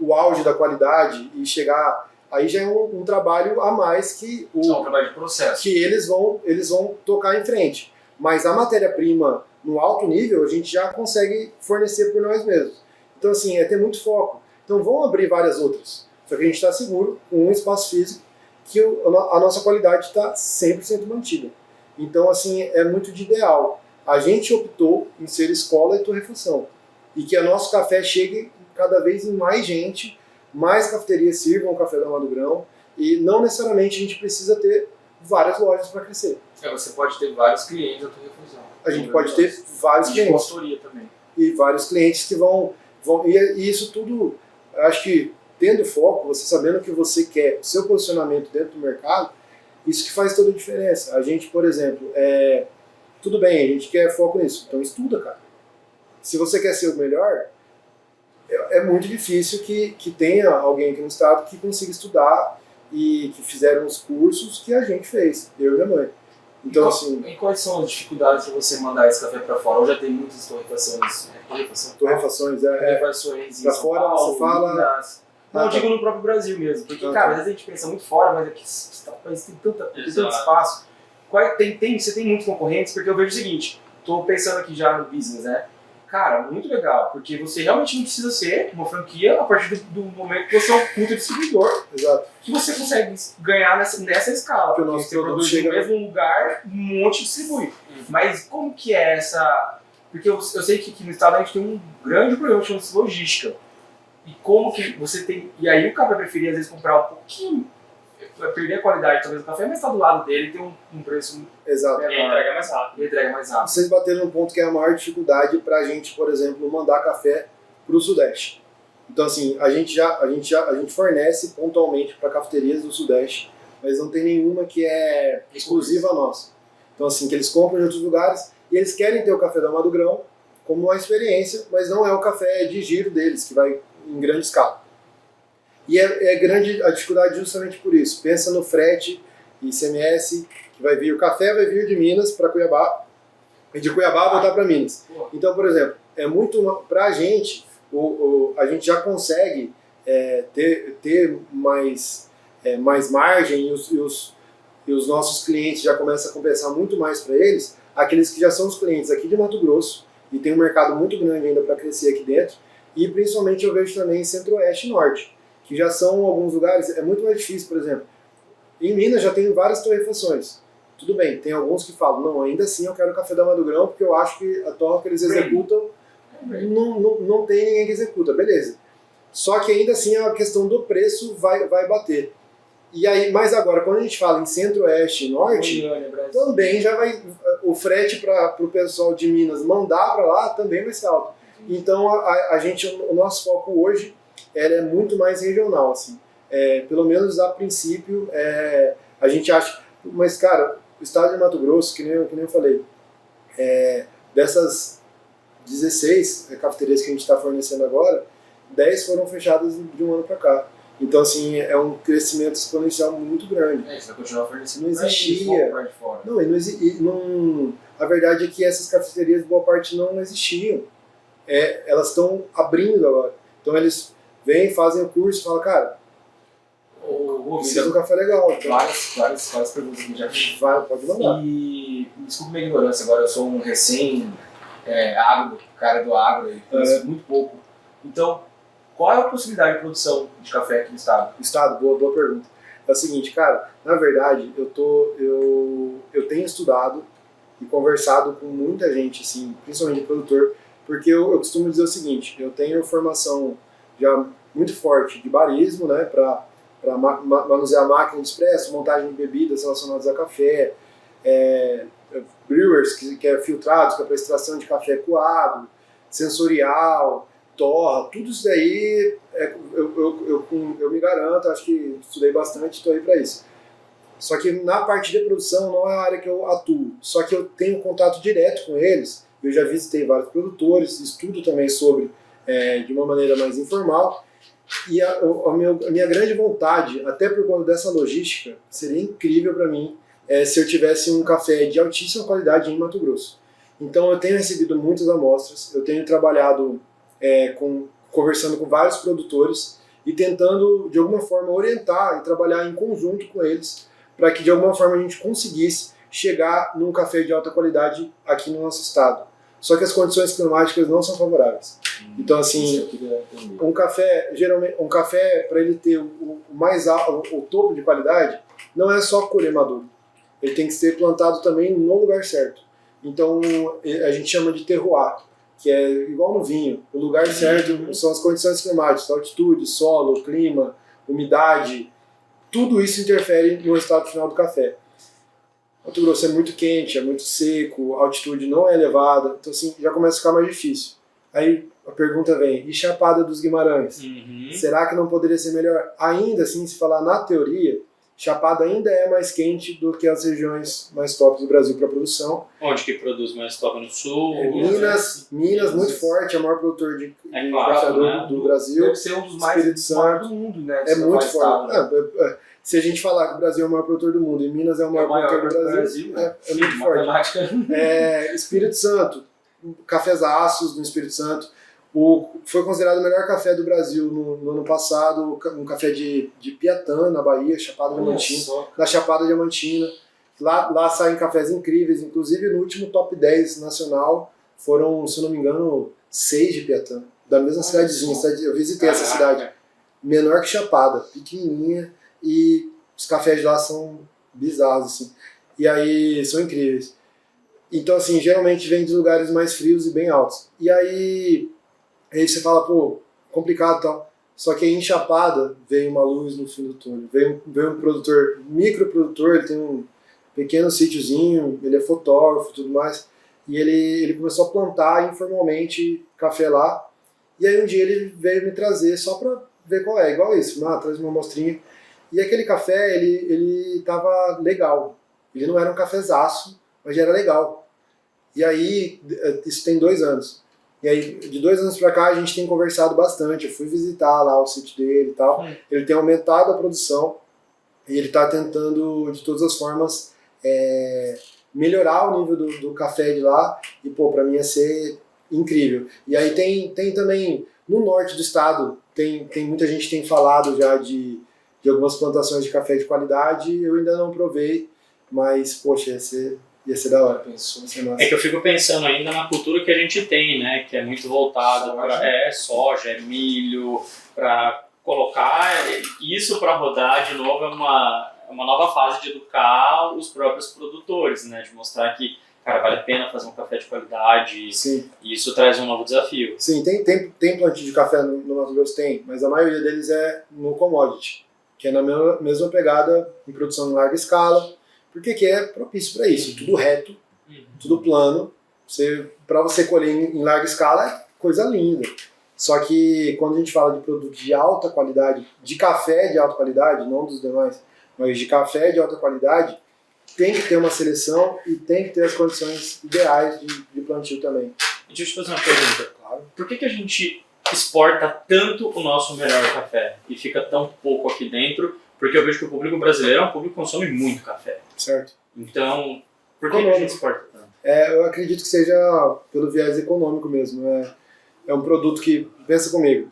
o auge da qualidade e chegar... Aí já é um trabalho a mais que É um trabalho de processo. que eles vão tocar em frente. Mas a matéria-prima no alto nível a gente já consegue fornecer por nós mesmos. Então, assim, é ter muito foco. Então, vão abrir várias outras. Só que a gente está seguro com um espaço físico que a nossa qualidade está 100% mantida. Então, assim, é muito de ideal. A gente optou em ser escola e torrefação. E que o nosso café chegue cada vez em mais gente, mais cafeterias sirvam o café da Alma do Grão, e não necessariamente a gente precisa ter várias lojas para crescer. Você pode ter vários clientes da tua refusão. A gente pode ter vários de clientes. consultoria também. E vários clientes que vão e isso tudo, acho que tendo foco, você sabendo o que você quer, o seu posicionamento dentro do mercado, isso que faz toda a diferença. A gente, por exemplo, tudo bem, a gente quer foco nisso, então estuda, cara. Se você quer ser o melhor, é muito difícil que tenha alguém aqui no estado que consiga estudar e que fizeram os cursos que a gente fez, eu e minha mãe. Então, E quais são as dificuldades de você mandar esse café para fora? Ou já tem muitas torrefações? Torrefações, torrefações pra fora Paulo, você fala... Minas. Não, eu digo no próprio Brasil mesmo. Porque, cara, às vezes a gente pensa muito fora, mas aqui o país tem tanto espaço. Você tem muitos concorrentes, porque eu vejo o seguinte, estou pensando aqui já no business, né? Cara, muito legal, porque você realmente não precisa ser uma franquia a partir do momento que você é um puta distribuidor. Exato. Que você consegue ganhar nessa escala. Porque o nosso você produz no mesmo lugar, um monte distribui. Mas como que é essa... Porque eu sei que aqui no estado a gente tem um grande problema chamado logística. E como que você tem... E aí o cara vai preferir às vezes comprar um pouquinho, vai perder a qualidade talvez do café, mas está do lado dele tem um preço... Exato. E entrega mais rápido. E entrega mais rápido. Vocês bateram num ponto que é a maior dificuldade para a gente, por exemplo, mandar café para o Sudeste. Então, assim, a gente fornece pontualmente para cafeterias do Sudeste, mas não tem nenhuma que é exclusiva nossa. Então, assim, que eles compram de outros lugares e eles querem ter o café da Alma do Grão como uma experiência, mas não é o café de giro deles, que vai em grande escala. E é grande a dificuldade justamente por isso. Pensa no frete e ICMS, que vai vir, o café vai vir de Minas para Cuiabá, e de Cuiabá voltar para Minas. Então, por exemplo, é muito para a gente gente já consegue ter mais margem e os nossos clientes já começam a compensar muito mais para eles, aqueles que já são os clientes aqui de Mato Grosso e tem um mercado muito grande ainda para crescer aqui dentro, e principalmente eu vejo também Centro-Oeste e Norte, que já são alguns lugares, é muito mais difícil, por exemplo. Em Minas já tem várias torrefações. Tudo bem, tem alguns que falam, não, ainda assim eu quero o café da Alma do Grão, porque eu acho que a torra que eles executam, não tem ninguém que executa, beleza. Só que ainda assim a questão do preço vai bater. E aí, mas agora, quando a gente fala em Centro-Oeste e Norte, também já vai, o frete para o pessoal de Minas mandar para lá também vai ser alto. Então o nosso foco hoje é muito mais regional, assim. Pelo menos a princípio, a gente acha... Mas, cara, o estado de Mato Grosso, que nem eu falei, dessas 16 cafeterias que a gente está fornecendo agora, 10 foram fechadas de um ano para cá. Então, assim, é um crescimento exponencial muito grande. Você vai continuar fornecendo. Não existia. A verdade é que essas cafeterias, boa parte não existiam. Elas estão abrindo agora. Então, eles vêm, fazem o curso e falam, cara, precisa de um café legal. Então, várias perguntas que já fiz. Pode mandar. E desculpa minha ignorância, agora eu sou um cara do agro, e conheço muito pouco. Então, qual é a possibilidade de produção de café aqui no estado? Boa pergunta. É o seguinte, cara, na verdade, eu tenho estudado e conversado com muita gente, assim, principalmente produtor, porque eu costumo dizer o seguinte, eu tenho formação já muito forte de barismo, né, para manusear máquina de expresso, montagem de bebidas relacionadas a café, brewers, que é filtrados, que é para extração de café coado, sensorial, torra, tudo isso daí eu me garanto, acho que estudei bastante, estou aí para isso. Só que na parte de produção não é a área que eu atuo. Só que eu tenho contato direto com eles. Eu já visitei vários produtores, estudo também sobre de uma maneira mais informal. E a minha grande vontade, até por conta dessa logística, seria incrível para mim se eu tivesse um café de altíssima qualidade em Mato Grosso. Então eu tenho recebido muitas amostras, eu tenho trabalhado conversando com vários produtores e tentando de alguma forma orientar e trabalhar em conjunto com eles para que de alguma forma a gente conseguisse chegar num café de alta qualidade aqui no nosso estado. Só que as condições climáticas não são favoráveis. Então, assim, um café, geralmente, um café para ele ter o mais alto, o topo de qualidade, não é só colher maduro. Ele tem que ser plantado também no lugar certo. Então, a gente chama de terroir, que é igual no vinho. O lugar certo são as condições climáticas, altitude, solo, clima, umidade. Tudo isso interfere no resultado final do café. Mato Grosso é muito quente, é muito seco, a altitude não é elevada, então assim, já começa a ficar mais difícil. Aí a pergunta vem, e Chapada dos Guimarães? Será que não poderia ser melhor? Ainda assim, se falar na teoria, Chapada ainda é mais quente do que as regiões mais top do Brasil para produção. Onde que produz mais top? No sul? Minas muito forte, é o maior produtor de café do Brasil. Deve ser um dos mais maiores do mundo, né? É muito forte. Se a gente falar que o Brasil é o maior produtor do mundo e Minas é o maior produtor do Brasil, é muito forte. Espírito Santo, cafezaços no Espírito Santo. Foi considerado o melhor café do Brasil no ano passado, um café de Piatã, na Bahia, Chapada Diamantina, da Chapada Diamantina. Lá saem cafés incríveis, inclusive no último top 10 nacional foram, se eu não me engano, 6 de Piatã, da mesma cidadezinha. Eu visitei essa cidade, menor que Chapada, pequenininha. E os cafés de lá são bizarros, assim. E aí, são incríveis. Então, assim, geralmente vem de lugares mais frios e bem altos. E aí você fala, pô, complicado e tal. Só que aí em Chapada veio uma luz no fim do túnel. Veio um produtor, microprodutor, ele tem um pequeno sítiozinho, ele é fotógrafo e tudo mais. E ele começou a plantar informalmente café lá. E aí um dia ele veio me trazer só pra ver qual é. Igual isso, traz uma amostrinha. E aquele café, ele tava legal. Ele não era um cafezaço, mas era legal. E aí, isso tem 2 anos. E aí, de 2 anos pra cá, a gente tem conversado bastante. Eu fui visitar lá o sítio dele e tal. Ele tem aumentado a produção e ele tá tentando, de todas as formas, melhorar o nível do café de lá. E, pô, pra mim ia ser incrível. E aí tem também, no norte do estado, tem muita gente que tem falado já de algumas plantações de café de qualidade, eu ainda não provei, mas, poxa, ia ser da hora. É que eu fico pensando ainda na cultura que a gente tem, né, que é muito voltada para soja, milho, para colocar isso para rodar de novo é uma nova fase de educar os próprios produtores, né, de mostrar que, cara, vale a pena fazer um café de qualidade. Sim. E isso traz um novo desafio. Sim, tem plantio de café no Mato Grosso, mas a maioria deles é no commodity, que é na mesma pegada em produção em larga escala, porque que é propício para isso, tudo reto, tudo plano, para você colher em larga escala é coisa linda. Só que quando a gente fala de produto de alta qualidade, de café de alta qualidade, não dos demais, mas de café de alta qualidade, tem que ter uma seleção e tem que ter as condições ideais de plantio também. Deixa eu te fazer uma pergunta. Claro. Por que a gente exporta tanto o nosso melhor café e fica tão pouco aqui dentro? Porque eu vejo que o público brasileiro é um público que consome muito café. Certo. Então, por que a gente exporta tanto? Eu acredito que seja pelo viés econômico mesmo. É um produto que, pensa comigo,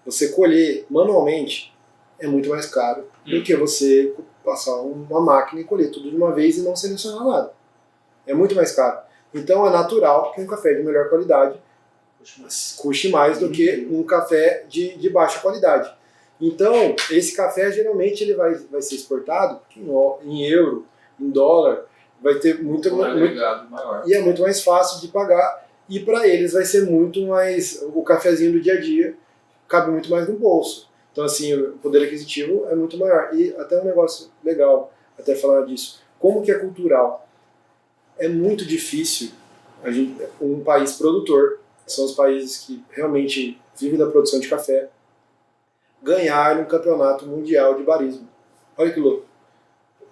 você colher manualmente é muito mais caro do que você passar uma máquina e colher tudo de uma vez e não selecionar nada. É muito mais caro. Então é natural que um café de melhor qualidade custe mais do que um café de baixa qualidade. Então, esse café geralmente ele vai ser exportado em euro, em dólar, vai ter muito maior. E é muito mais fácil de pagar. E para eles vai ser muito mais, o cafezinho do dia a dia cabe muito mais no bolso. Então assim, o poder aquisitivo é muito maior. E até um negócio legal, até falar disso, como que é cultural? É muito difícil um país produtor, que são os países que realmente vivem da produção de café, ganhar um campeonato mundial de barismo. Olha que louco.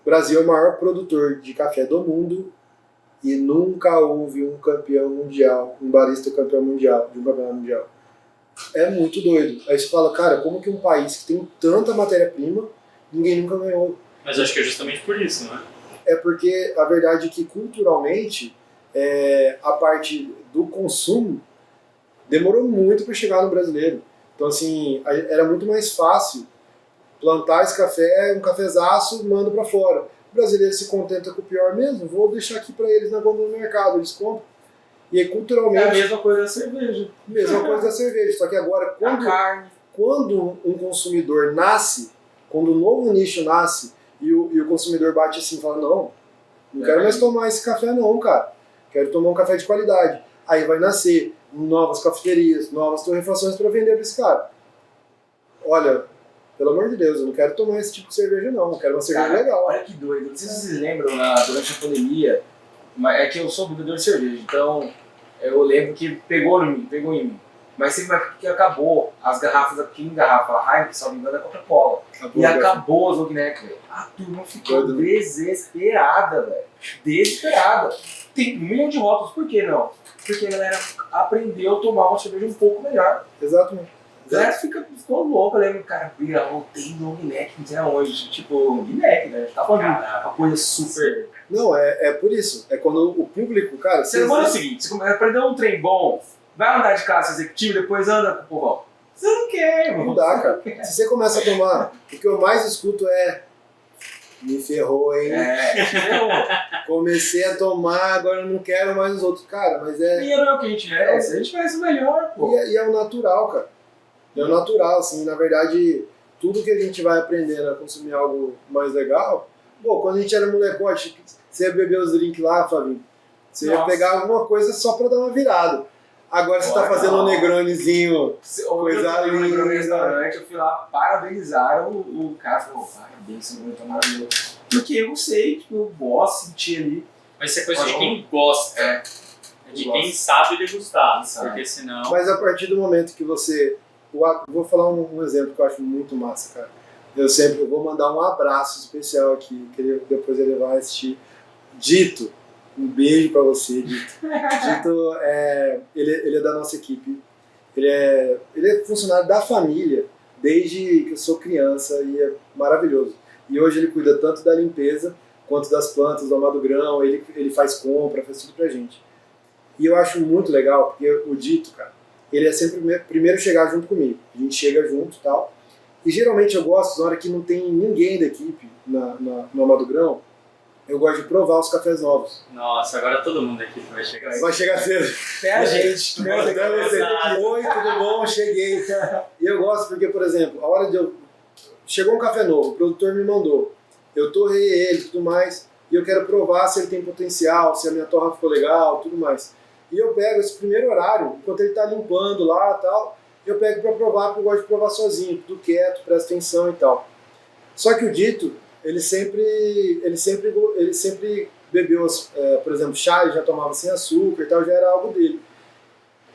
Brasil é o maior produtor de café do mundo e nunca houve um campeão mundial, um barista campeão mundial, de um campeonato mundial. É muito doido. Aí você fala, cara, como que um país que tem tanta matéria-prima, ninguém nunca ganhou? Mas acho que é justamente por isso, não é? É porque a verdade é que culturalmente a parte do consumo demorou muito para chegar no brasileiro. Então assim, era muito mais fácil plantar esse café, um cafezaço, mando para fora. O brasileiro se contenta com o pior mesmo, vou deixar aqui para eles na gôndola do mercado, eles compram. E aí, culturalmente... É a mesma coisa da cerveja. Mesma coisa da cerveja, só que agora, quando um consumidor nasce, quando um novo nicho nasce, e o consumidor bate assim e fala, não quero mais tomar esse café não, cara. Quero tomar um café de qualidade. Aí vai nascer novas cafeterias, novas torrefações para vender para esse cara. Olha, pelo amor de Deus, eu não quero tomar esse tipo de cerveja não, eu quero uma cerveja legal. Olha que doido, não sei se vocês lembram, durante a pandemia, mas é que eu sou bebedor de cerveja, então eu lembro que pegou em mim. Mas sempre que acabou as garrafas aqui em garrafa, a Heineken, se não me engano, é Coca-Cola. E acabou as long neck, velho. A turma ficou desesperada, velho. Desesperada. Tem 1 milhão de rótulos, por que não? Porque a galera aprendeu a tomar uma cerveja um pouco melhor. Exatamente. A galera ficou louca, eu lembro, cara, tem long neck, não sei aonde. Tipo, long neck, né? Tá falando uma coisa super... Não, é por isso. É quando o público, cara... Você não é o seguinte, você aprendeu um trem bom, vai andar de classe executiva, depois anda com o povão. Você não quer, mano. Não dá, cara. Se você começa a tomar, o que eu mais escuto é... Me ferrou, hein? Ferrou. Comecei a tomar, agora eu não quero mais os outros. Cara, mas Dinheiro é o que a gente merece. A gente merece o melhor, pô. E é o natural, cara. É o natural, assim. Na verdade, tudo que a gente vai aprendendo a consumir algo mais legal... Pô, quando a gente era molecote, você ia beber os drinks lá, Fabinho. Você ia pegar alguma coisa só pra dar uma virada. Agora você tá fazendo um negronezinho, coisa linda. No restaurante, eu fui lá parabenizar o cara. Falou, parabéns, você não vai tomar meu. Porque eu sei, tipo, eu gosto de sentir ali. Mas isso é coisa de quem gosta. É de quem sabe degustar, porque senão... Mas a partir do momento que você... Vou falar um exemplo que eu acho muito massa, cara. Eu vou mandar um abraço especial aqui, que depois ele vai assistir. Dito, um beijo pra você, Dito. Dito, ele é da nossa equipe. Ele é funcionário da família desde que eu sou criança e é maravilhoso. E hoje ele cuida tanto da limpeza quanto das plantas, do amado grão, ele faz compra, faz tudo pra gente. E eu acho muito legal, porque o Dito, cara, ele é sempre o primeiro a chegar junto comigo. A gente chega junto e tal. E geralmente eu gosto, na hora que não tem ninguém da equipe no Amado Grão, eu gosto de provar os cafés novos. Nossa, agora todo mundo aqui vai chegar cedo. Vai chegar cedo. Até a gente. Oi, tudo bom? Cheguei. E eu gosto porque, por exemplo, a hora de chegou um café novo, o produtor me mandou, eu torrei ele e tudo mais, e eu quero provar se ele tem potencial, se a minha torra ficou legal, tudo mais. E eu pego esse primeiro horário, enquanto ele está limpando lá e tal, eu pego para provar, porque eu gosto de provar sozinho, tudo quieto, presta atenção e tal. Só que o Dito, ele sempre bebeu, por exemplo, chá, ele já tomava sem açúcar e tal, já era algo dele.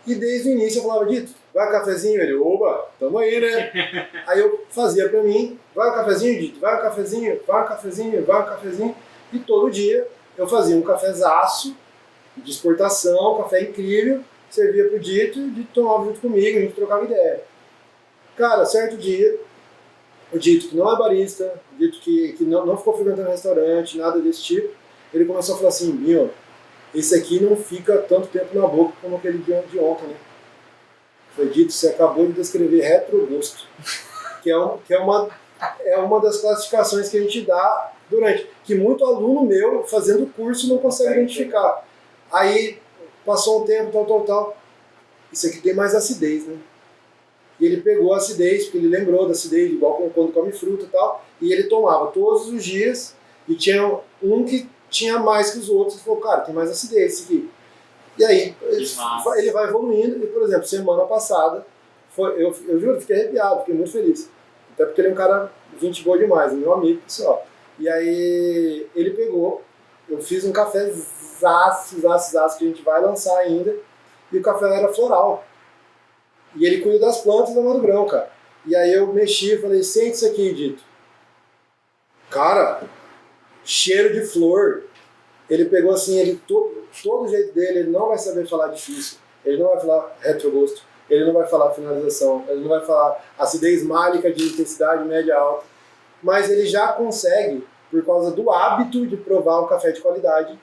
E desde o início eu falava, Dito, vai um cafezinho? Ele, oba, tamo aí, né? Aí eu fazia pra mim, vai um cafezinho, Dito, vai um cafezinho, vai um cafezinho, vai um cafezinho. E todo dia eu fazia um cafezaço de exportação, café incrível, servia pro Dito e o Dito tomava junto comigo, a gente trocava ideia. Cara, certo dia, o Dito que não é barista, o Dito que não ficou frequentando restaurante, nada desse tipo, ele começou a falar assim, Binho, esse aqui não fica tanto tempo na boca como aquele de ontem, né? Eu falei, Dito, você acabou de descrever retrogusto, que é uma das classificações que a gente dá que muito aluno meu, fazendo curso, não consegue identificar. Aí, passou um tempo, tal, isso aqui tem mais acidez, né? E ele pegou a acidez, porque ele lembrou da acidez, igual quando come fruta e tal, e ele tomava todos os dias, e tinha um que tinha mais que os outros, e falou, cara, tem mais acidez esse aqui. E aí, ele vai evoluindo, e por exemplo, semana passada, eu juro, fiquei arrepiado, fiquei muito feliz. Até porque ele é um cara, gente boa demais, meu amigo, pessoal. E aí, ele pegou, eu fiz um café zaço, que a gente vai lançar ainda, e o café era floral. E ele cuida das plantas do Amado Grão, cara. E aí eu mexi e falei, sente isso aqui, Dito. Cara, cheiro de flor. Ele pegou assim, todo o jeito dele, ele não vai saber falar difícil, ele não vai falar retrogosto, ele não vai falar finalização, ele não vai falar acidez málica de intensidade média alta, mas ele já consegue, por causa do hábito de provar um café de qualidade,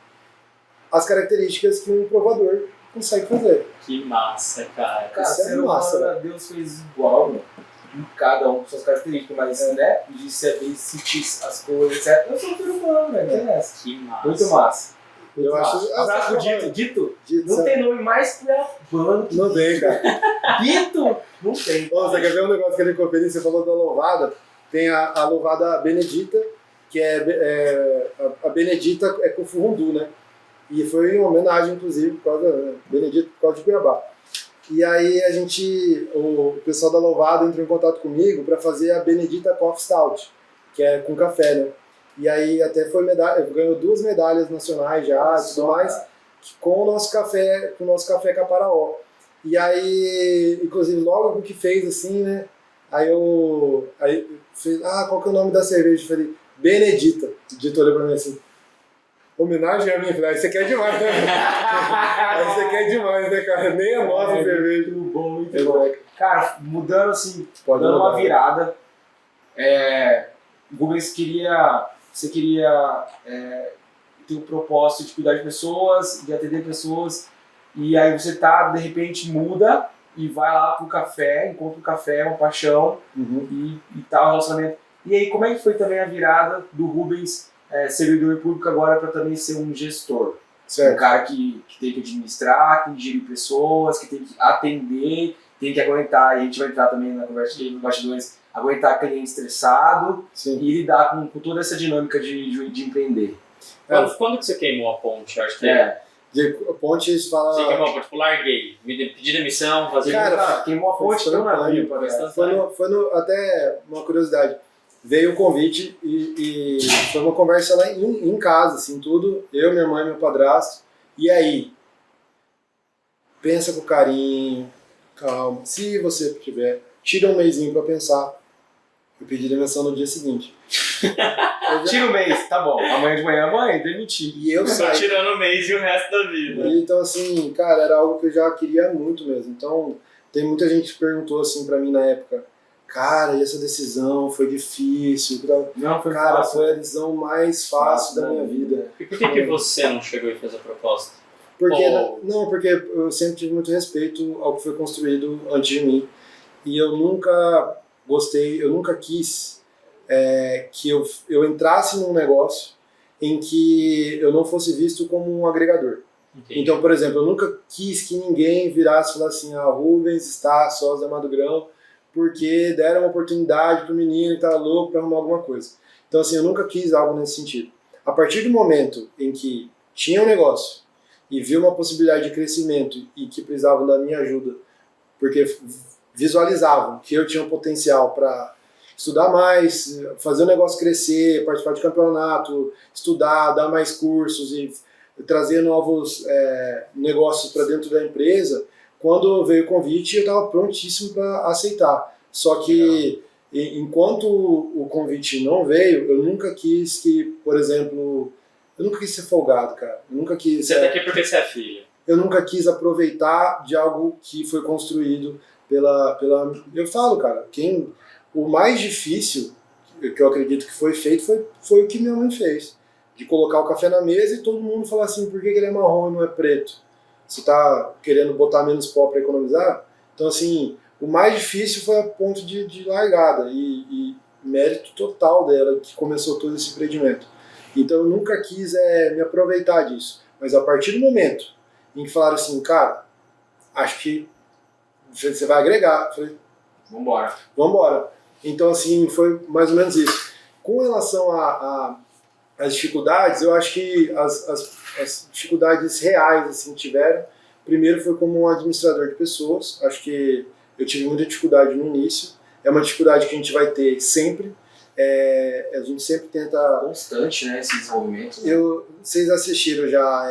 as características que um provador consegue fazer. Que massa, cara. Cara, Isso é ser massa, humano, Deus fez igual, mano. Cada um com suas características, mas, né, de saber sentir as coisas, etc. Eu sou um ser humano, velho, que é essa? Que massa. Muito massa. Eu acho. Abraço pro Dito. Dito, Não sabe? tem nome mais cuiabano que Não tem, cara. Dito. Não tem. Ô, você quer ver um negócio que ele conferiu? Você falou da louvada. Tem a louvada Benedita, que a Benedita é com furundu, né? E foi uma homenagem, inclusive, por causa Benedita, por causa de Cuiabá. E aí o pessoal da louvada entrou em contato comigo para fazer a Benedita Coffee Stout, que é com café, né? E aí até foi ganhou 2 medalhas nacionais já e tudo mais, com o nosso café Caparaó. E aí, inclusive, logo que fez assim, né? Aí fez, qual que é o nome da cerveja? Eu falei, Benedita. O Dito olhou pra mim assim, homenagem a mim. Eu falei, aí você quer demais, né? Aí você quer demais, né, cara? Nem a nossa cerveja. Muito bom, muito bom. Cara, mudando assim, dando uma mudar. virada, Rubens você queria ter o propósito de cuidar de pessoas, de atender pessoas, e aí você de repente muda e vai lá pro café, encontra o café, uma paixão, e tal, relacionamento. E aí, como é que foi também a virada do Rubens, servidor público, agora para também ser um gestor? Certo. Um cara que tem que administrar, que tem que gerir pessoas, que tem que atender, tem que aguentar, e a gente vai entrar também na conversa de bastidores, aguentar cliente estressado. Sim. E lidar com toda essa dinâmica de empreender. Quando que você queimou a ponte? Acho que De Pontes fala. Você queimou a ponte, tipo, larguei, pedi demissão, fazer... Cara, queimou a ponte foi tão na instantâneo, vida, até uma curiosidade. Veio o convite e foi uma conversa lá em casa, assim, tudo. Eu, minha mãe, meu padrasto. E aí? Pensa com carinho, calma. Se você tiver, tira um mesinho pra pensar. Eu pedi demissão no dia seguinte. Tira o mês, tá bom. Amanhã de manhã, mãe, demiti. E eu Só saí. tirando o mês e o resto da vida. E, então, assim, cara, era algo que eu já queria muito mesmo. Então, tem muita gente que perguntou assim pra mim na época, cara, e essa decisão foi difícil? Não, foi Cara, fácil. foi a decisão mais fácil da minha vida. E por que você não chegou e fez a proposta? Porque, Oh. não, porque eu sempre tive muito respeito ao que foi construído antes de mim. E eu nunca gostei, eu nunca quis que eu entrasse num negócio em que eu não fosse visto como um agregador. Entendi. Então, por exemplo, eu nunca quis que ninguém virasse e falasse assim, Rubens está sócio da Amado Grão porque deram uma oportunidade pro menino que tá louco para arrumar alguma coisa. Então, assim, eu nunca quis algo nesse sentido. A partir do momento em que tinha um negócio e vi uma possibilidade de crescimento e que precisavam da minha ajuda, porque visualizavam que eu tinha um potencial para estudar mais, fazer o negócio crescer, participar de campeonato, estudar, dar mais cursos e trazer novos negócios para dentro da empresa. Quando veio o convite, eu estava prontíssimo para aceitar. Só que, enquanto o convite não veio, eu nunca quis que, por exemplo, eu nunca quis ser folgado, cara. Eu nunca quis. Você tá aqui porque você é filho. Eu nunca quis aproveitar de algo que foi construído pela. Eu falo, cara, o mais difícil que eu acredito que foi feito foi o que minha mãe fez. De colocar o café na mesa e todo mundo falar assim, por que ele é marrom e não é preto? Você tá querendo botar menos pó para economizar? Então, assim, o mais difícil foi a ponto de largada e mérito total dela que começou todo esse empreendimento. Então, eu nunca quis me aproveitar disso. Mas a partir do momento em que falaram assim, cara, acho que você vai agregar, eu falei, vambora. Então, assim, foi mais ou menos isso. Com relação às dificuldades, eu acho que as dificuldades reais assim tiveram. Primeiro foi como um administrador de pessoas. Acho que eu tive muita dificuldade no início. É uma dificuldade que a gente vai ter sempre. A gente sempre tenta... Constante, né, esse desenvolvimento. Né? Vocês assistiram já...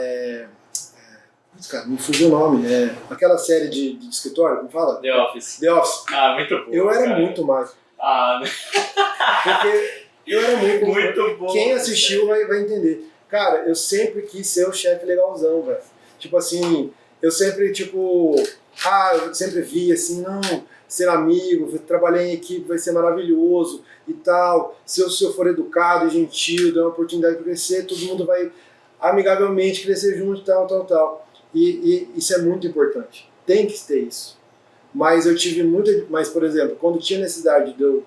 cara, me fugiu o nome. Aquela série de escritório, como fala? The Office. The Office. Ah, muito bom. Eu era cara. muito mais. Ah, Porque Eu era muito bom. Muito bom. Quem assistiu vai entender. Cara, eu sempre quis ser o chefe legalzão, velho. Tipo assim, eu sempre, eu sempre vi assim, não, ser amigo, trabalhar em equipe vai ser maravilhoso e tal. Se eu for educado e gentil, der uma oportunidade de crescer, todo mundo vai amigavelmente crescer junto, tal. E isso é muito importante. Tem que ter isso. Mas eu tive Mas, por exemplo, quando tinha necessidade de eu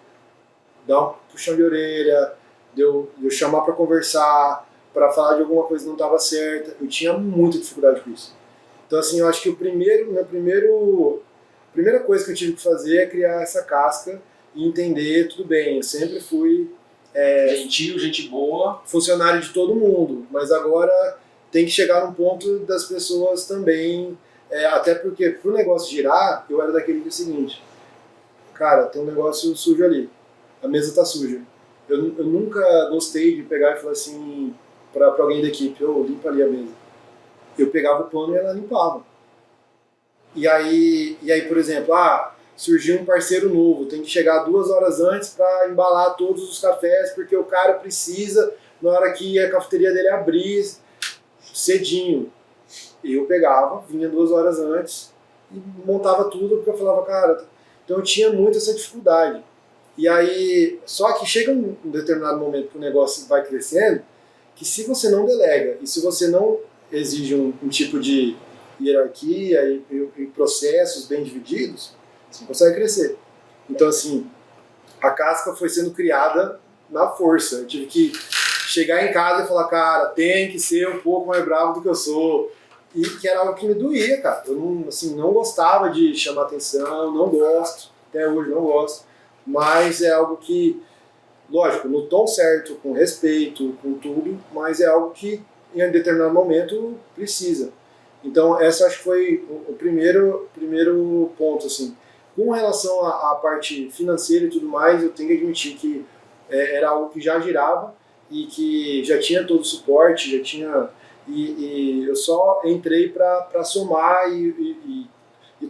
dar um puxão de orelha, de eu chamar para conversar, para falar de alguma coisa que não estava certa, eu tinha muita dificuldade com isso. Então, assim, eu acho que a primeira coisa que eu tive que fazer é criar essa casca e entender, tudo bem, eu sempre fui gentil, gente boa, funcionário de todo mundo, mas agora tem que chegar num ponto das pessoas também, até porque pro negócio girar, eu era daquele que é o seguinte, cara, tem um negócio sujo ali, a mesa tá suja. Eu nunca gostei de pegar e falar assim para alguém da equipe, limpa ali a mesa. Eu pegava o pano e ela limpava. E aí, por exemplo, surgiu um parceiro novo, tem que chegar 2 horas antes para embalar todos os cafés, porque o cara precisa, na hora que a cafeteria dele abrir, cedinho. Eu pegava, vinha 2 horas antes e montava tudo, porque eu falava, cara... Então eu tinha muito essa dificuldade. E aí, só que chega um determinado momento que o negócio vai crescendo, que se você não delega e se você não exige um tipo de hierarquia e processos bem divididos, você não consegue crescer. Então, assim, a casca foi sendo criada na força. Eu tive que chegar em casa e falar, cara, tem que ser um pouco mais bravo do que eu sou. E que era algo que me doía, cara. Eu não gostava de chamar atenção, não gosto, até hoje não gosto. Mas é algo que, lógico, no tom certo, com respeito, com tudo, mas é algo que em um determinado momento precisa. Então essa acho que foi o primeiro ponto, assim. Com relação à parte financeira e tudo mais, eu tenho que admitir que era algo que já girava e que já tinha todo o suporte, já tinha... E eu só entrei para somar e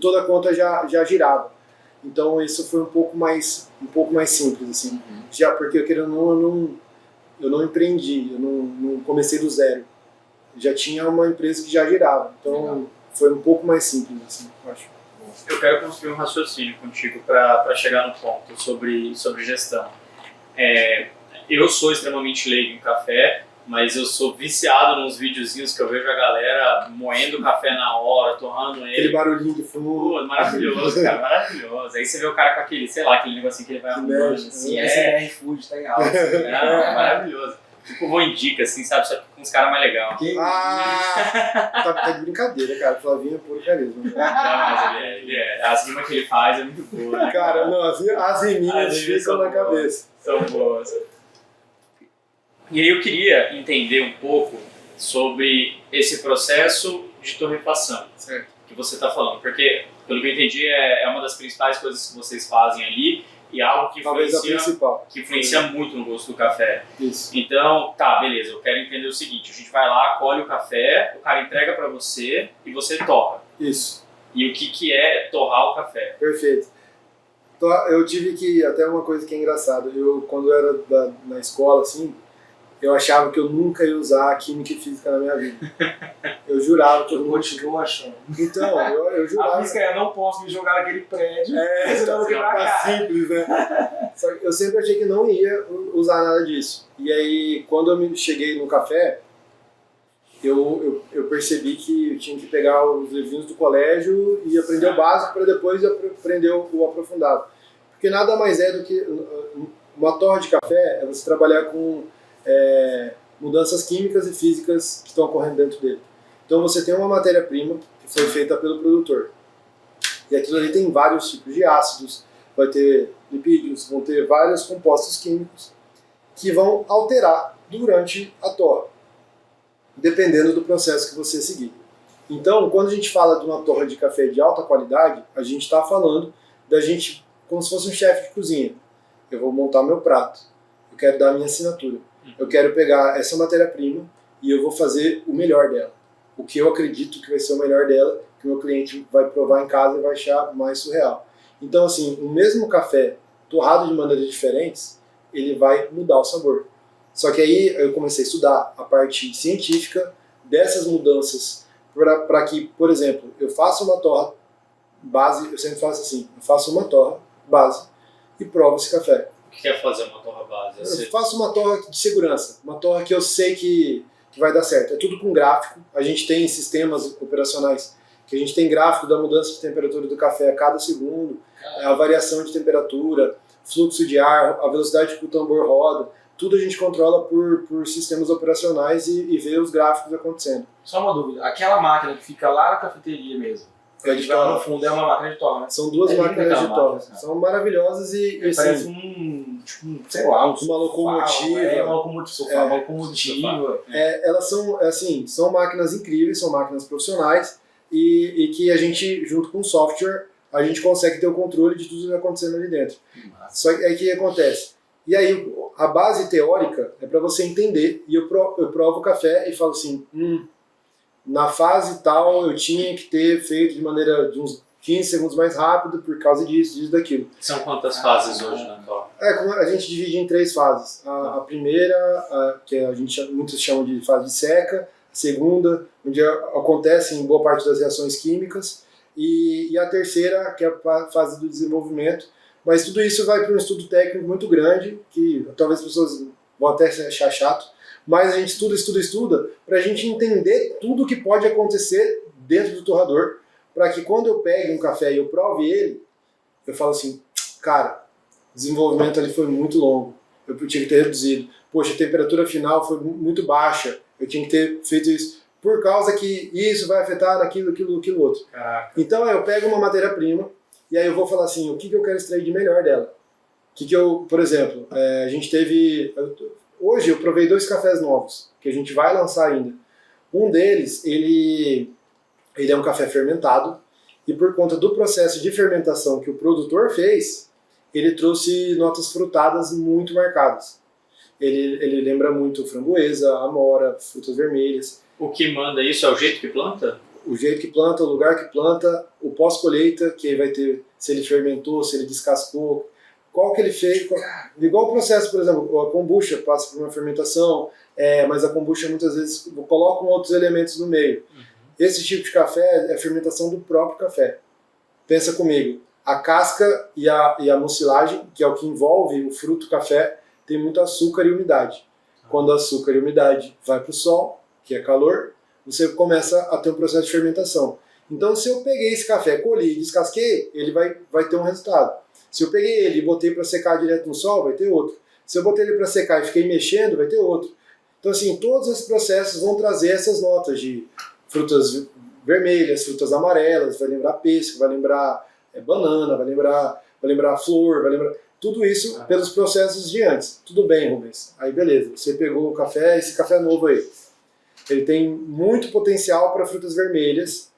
toda a conta já girava. Então isso foi um pouco mais simples, assim. Já porque eu não empreendi, eu não comecei do zero. Já tinha uma empresa que já girava. Então foi um pouco mais simples, assim, eu acho. Eu quero construir um raciocínio contigo para chegar no ponto sobre gestão. Eu sou extremamente leigo em café, mas eu sou viciado nos videozinhos que eu vejo a galera moendo café na hora, torrando ele. Aquele barulhinho de fundo. Maravilhoso, cara, maravilhoso. Aí você vê o cara com aquele, sei lá, aquele negocinho que ele vai arrumando, assim, SMR Food tá em alta. Maravilhoso. Tipo, vou indica, assim, sabe? Só que com os caras mais legais. Tá de brincadeira, cara. Flavinho é puro carisma. Não, mas ele é. As rimas que ele faz é muito boa, né? Cara, não, as riminhas ficam na cabeça. São boas. E aí eu queria entender um pouco sobre esse processo de torrefação, certo, que você está falando, porque, pelo que eu entendi, é uma das principais coisas que vocês fazem ali e algo que influencia muito no gosto do café. Isso. Então, tá, beleza, eu quero entender o seguinte, a gente vai lá, colhe o café, o cara entrega para você e você torra. Isso. E o que é torrar o café? Perfeito. Eu tive que, até uma coisa que é engraçada, quando eu era na escola, assim, eu achava que eu nunca ia usar química e física na minha vida. Eu jurava que eu continuo achando. Então, eu jurava. A física eu não posso me jogar naquele prédio, senão eu vou quebrar a cara. Simples, né? Só que eu sempre achei que não ia usar nada disso. E aí, quando eu cheguei no café, eu percebi que eu tinha que pegar os livrinhos do colégio e aprender o básico para depois aprender o aprofundado. Porque nada mais é do que uma torra de café é você trabalhar com mudanças químicas e físicas que estão ocorrendo dentro dele. Então você tem uma matéria-prima que foi feita pelo produtor. E aquilo ali tem vários tipos de ácidos, vai ter lipídios, vão ter vários compostos químicos que vão alterar durante a torra, dependendo do processo que você seguir. Então, quando a gente fala de uma torra de café de alta qualidade, a gente está falando da gente como se fosse um chefe de cozinha. Eu vou montar meu prato, eu quero dar a minha assinatura. Eu quero pegar essa matéria-prima e eu vou fazer o melhor dela. O que eu acredito que vai ser o melhor dela, que o meu cliente vai provar em casa e vai achar mais surreal. Então, assim, o mesmo café torrado de maneiras diferentes ele vai mudar o sabor. Só que aí eu comecei a estudar a parte científica dessas mudanças para que, por exemplo, eu faça uma torra base, eu sempre faço assim, eu faço uma torra base e provo esse café. O que é fazer uma torra base? Eu faço uma torra de segurança, uma torra que eu sei que vai dar certo. É tudo com gráfico, a gente tem sistemas operacionais que a gente tem gráfico da mudança de temperatura do café a cada segundo, a variação de temperatura, fluxo de ar, a velocidade que o tambor roda, tudo a gente controla por sistemas operacionais e vê os gráficos acontecendo. Só uma dúvida, aquela máquina que fica lá na cafeteria mesmo, É de torra. no fundo é uma máquina de torra, né? São duas É linda máquinas de aquela torra. máquina, São maravilhosas e parece assim, sei lá, uma locomotiva. Uma locomotiva. Uma locomotiva. Elas são, assim, são máquinas incríveis, são máquinas profissionais e que a gente, junto com o software, a gente consegue ter o controle de tudo que está acontecendo ali dentro. Só que aí o que acontece? E aí a base teórica é para você entender, e eu provo o café e falo assim, na fase tal eu tinha que ter feito de maneira de uns 15 segundos mais rápido por causa disso, daquilo. São quantas fases hoje na torra? A gente divide em 3 fases. A primeira, que muitos chamam de fase de seca, a segunda, onde acontecem boa parte das reações químicas, e a terceira, que é a fase do desenvolvimento. Mas tudo isso vai para um estudo técnico muito grande, que talvez as pessoas vão até achar chato, mas a gente estuda, para a gente entender tudo que pode acontecer dentro do torrador, para que quando eu pegue um café e eu prove ele, eu falo assim, cara, o desenvolvimento ali foi muito longo, eu tinha que ter reduzido. Poxa, a temperatura final foi muito baixa, eu tinha que ter feito isso, por causa que isso vai afetar naquilo, aquilo outro. Caraca. Então eu pego uma matéria-prima, e aí eu vou falar assim, o que eu quero extrair de melhor dela? Por exemplo, a gente teve... Hoje eu provei 2 cafés novos, que a gente vai lançar ainda. Um deles, ele é um café fermentado, e por conta do processo de fermentação que o produtor fez, ele trouxe notas frutadas muito marcadas. Ele lembra muito framboesa, amora, frutas vermelhas. O que manda isso é o jeito que planta? O jeito que planta, o lugar que planta, o pós-colheita, que vai ter se ele fermentou, se ele descascou, qual que ele fez. Igual o processo, por exemplo, a kombucha passa por uma fermentação, mas a kombucha muitas vezes colocam outros elementos no meio. Esse tipo de café é a fermentação do próprio café. Pensa comigo, a casca e a mucilagem, que é o que envolve o fruto café, tem muito açúcar e umidade. Quando o açúcar e a umidade vai para o sol, que é calor, você começa a ter um processo de fermentação. Então, se eu peguei esse café, colhi e descasquei, ele vai ter um resultado. Se eu peguei ele e botei para secar direto no sol, vai ter outro. Se eu botei ele para secar e fiquei mexendo, vai ter outro. Então, assim, todos esses processos vão trazer essas notas de frutas vermelhas, frutas amarelas, vai lembrar pêssego, vai lembrar banana, vai lembrar flor, vai lembrar... Tudo isso pelos processos de antes. Tudo bem, Rubens. Aí, beleza. Você pegou o café, esse café novo aí. Ele tem muito potencial para frutas vermelhas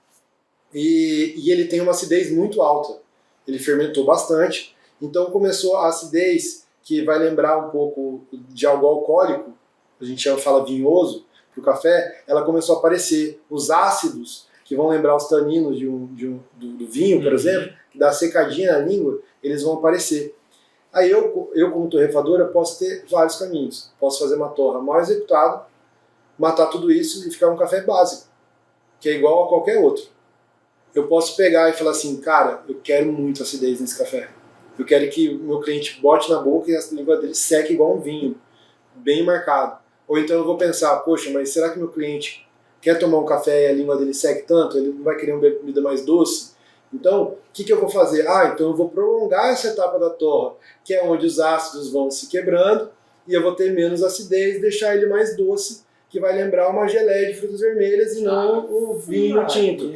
e ele tem uma acidez muito alta. Ele fermentou bastante, então começou a acidez que vai lembrar um pouco de algo alcoólico, a gente fala vinhoso, para o café, ela começou a aparecer. Os ácidos, que vão lembrar os taninos do vinho, por exemplo, que dá secadinha na língua, eles vão aparecer. Aí eu como torrefadora, posso ter vários caminhos. Posso fazer uma torra mal executada, matar tudo isso e ficar um café básico, que é igual a qualquer outro. Eu posso pegar e falar assim, cara, eu quero muito acidez nesse café. Eu quero que o meu cliente bote na boca e a língua dele seque igual um vinho, bem marcado. Ou então eu vou pensar, poxa, mas será que meu cliente quer tomar um café e a língua dele seque tanto? Ele não vai querer uma bebida mais doce? Então, o que eu vou fazer? Então eu vou prolongar essa etapa da torra, que é onde os ácidos vão se quebrando, e eu vou ter menos acidez, deixar ele mais doce, que vai lembrar uma geleia de frutas vermelhas e não o vinho tinto.